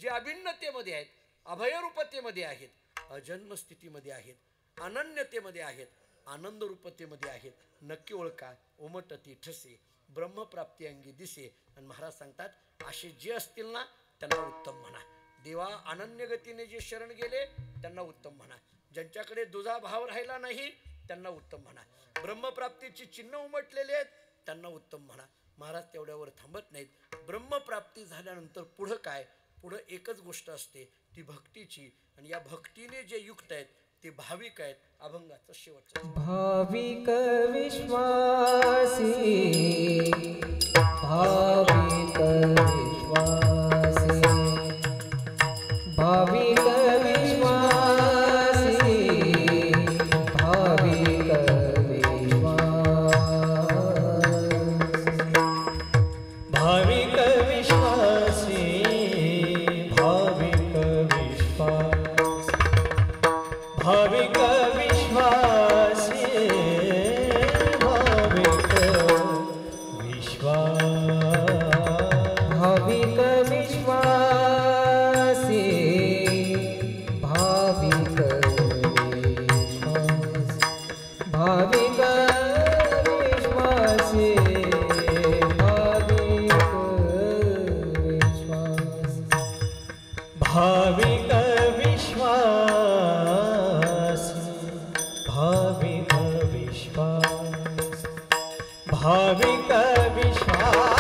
जे अभिन्नतेमध्ये आहेत, अभयरूपतेमध्ये आहेत, अजन्मस्थितीमध्ये आहेत, अनन्यतेमध्ये आहेत, आनंदरूपतेमध्ये आहेत, नक्की ओळखा उमटती ठसे, ब्रह्मप्राप्ती अंगी दिसे. आणि महाराज सांगतात असे जे असतील ना त्यांना उत्तम म्हणा. देवा अनन्य गतीने जे शरण गेले त्यांना उत्तम म्हणा. ज्यांच्याकडे दुजा भाव राहिला नाही त्यांना उत्तम म्हणा. ब्रह्मप्राप्तीची चिन्ह उमटलेले आहेत त्यांना उत्तम म्हणा. महाराज तेवढ्यावर थांबत नाहीत. ब्रह्मप्राप्ती झाल्यानंतर पुढं काय? पुढं एकच गोष्ट असते, ती भक्तीची. आणि या भक्तीने जे युक्त आहेत ते भाविक आहेत. अभंगाचं शेवटचं. भाविक विश्वासी, भाविक विश्वासी, भाविक विश्वासी, भाविक विश्वासी, भाविक विश्वासी, भाविक विश्वास, भाविक विश्वासी, भाविक विश्वास, भाविक विश्वासी, भाविक विश्वास, भाविक विश्वासी, भाविक विश्वास, भाविक विश्वास, भाविक विश्वास, भाविक विश्वास,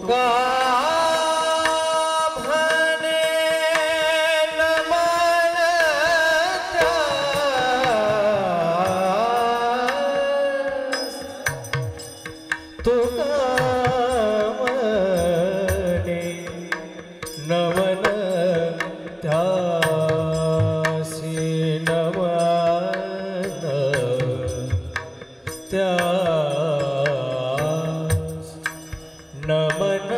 तुका म्हणे नमन त्यास, तुका म्हणे नमन त्यासी, नमन त्यास, नमन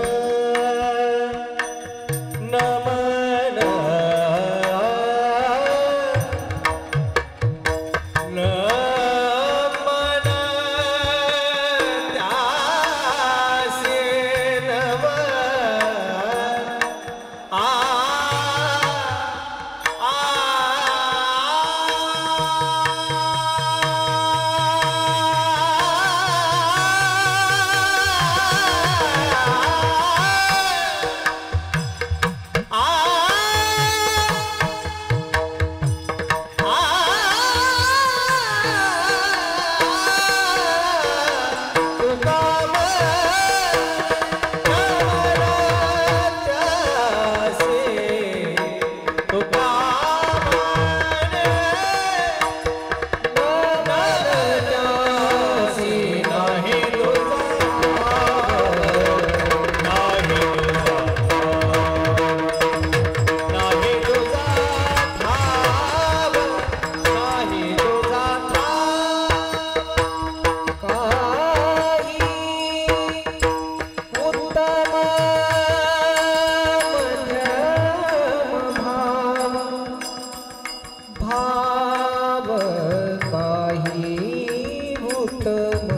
नमन नमन त्यासी, नमन आ भाव काही उत्तम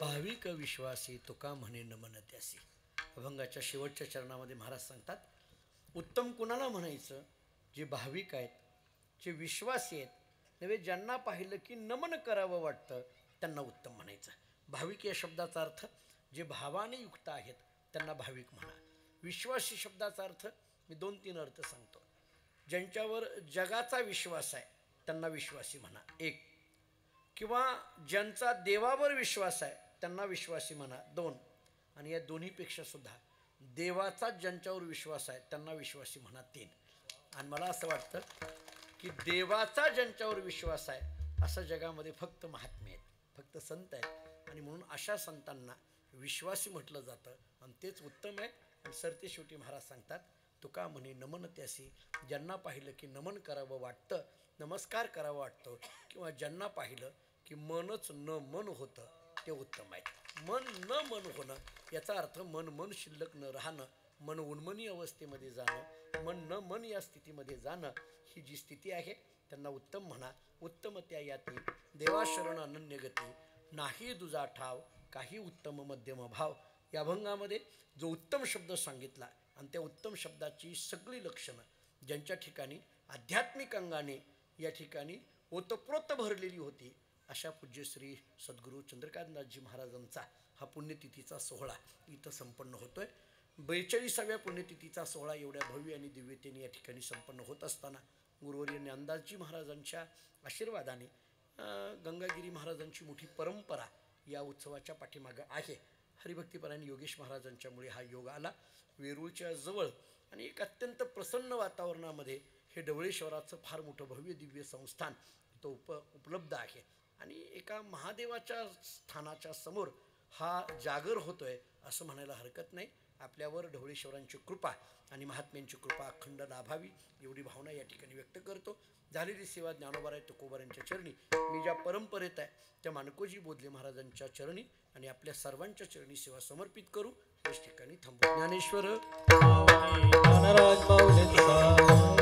भाविक विश्वासी तुका म्हणे नमन त्यासी. अभंगाच्या शेवटच्या चरणामध्ये महाराज सांगतात, उत्तम कुणाला म्हणायचं? जे भाविक आहेत, जे विश्वासी आहेत, नव्हे ज्यांना पाहिलं की नमन करावं वाटतं त्यांना उत्तम म्हणायचं. भाविक या शब्दाचा अर्थ जे भावाने युक्त आहेत त्यांना भाविक म्हणा. विश्वासी शब्दाचा अर्थ मी 2-3 अर्थ सांगतो. ज्यांच्यावर जगाचा विश्वास आहे त्यांना विश्वासी म्हणा, एक. किंवा ज्यांचा देवावर विश्वास आहे त्यांना विश्वासी म्हणा, 2. आणि या दोन्हीपेक्षा सुद्धा देवाचा ज्यांच्यावर विश्वास आहे त्यांना विश्वासी म्हणा, 3. आणि मला असं वाटतं की देवाचा ज्यांच्यावर विश्वास आहे असं जगामध्ये फक्त महात्मे आहेत, फक्त संत आहेत. आणि म्हणून अशा संतांना विश्वासी म्हटलं जातं आणि तेच उत्तम आहे. आणि सरतेशेवटी महाराज सांगतात, तुका म्हणे नमन त्यासी. ज्यांना पाहिलं की नमन करावं वाटतं, नमस्कार करावा वाटतो, किंवा ज्यांना पाहिलं की मनच न मन होतं ते उत्तम आहेत. मन न मन होणं याचा अर्थ मन शिल्लक न राहणं, मन उन्मनी अवस्थेमध्ये जाणं, मन न मन या स्थितीमध्ये जाणं, ही जी स्थिती आहे त्यांना उत्तम म्हणा. उत्तम त्या याती देवाशरण अनन्य गती, नाही दुजा ठाव काही उत्तम मध्यम भाव. या अभंगामध्ये जो उत्तम शब्द सांगितला आणि त्या उत्तम शब्दाची सगळी लक्षणं ज्यांच्या ठिकाणी आध्यात्मिक अंगाने या ठिकाणी ओतप्रोत भरलेली होती अशा पूज्य श्री सद्गुरू चंद्रकांतदासजी महाराजांचा हा पुण्यतिथीचा सोहळा इथं संपन्न होतोय. 42व्या पुण्यतिथीचा सोहळा एवढ्या भव्य आणि दिव्यतेने या ठिकाणी संपन्न होत असताना गुरुवर्य ज्ञानदासजी महाराजांच्या आशीर्वादाने गंगागिरी महाराजांची मोठी परंपरा या उत्सवाच्या पाठीमागं आहे. हरिभक्तीपरायण योगेश महाराजांच्यामुळे हा योग आला. वेरूळच्या जवळ आणि एक अत्यंत प्रसन्न वातावरणामध्ये हे ढवळेश्वराचं फार मोठं भव्य दिव्य संस्थान इथं उपलब्ध आहे आणि एका महादेवाच्या स्थानाच्या समोर हा जागर होतोय असं म्हणायला हरकत नाही. आपल्यावर ढवळेश्वरांची कृपा आणि महात्म्यांची कृपा अखंड लाभावी एवढी भावना या ठिकाणी व्यक्त करतो. झालेली सेवा ज्ञानोबाराय तुकोबारायांच्या चरणी मी ज्या परंपरेत आहे त्या मानकोजी बोधले महाराजांच्या चरणी आणि आपल्या सर्वांच्या चरणी सेवा समर्पित करू. याच ठिकाणी थांबू. ज्ञानेश्वर ज्ञानराज माऊलींचा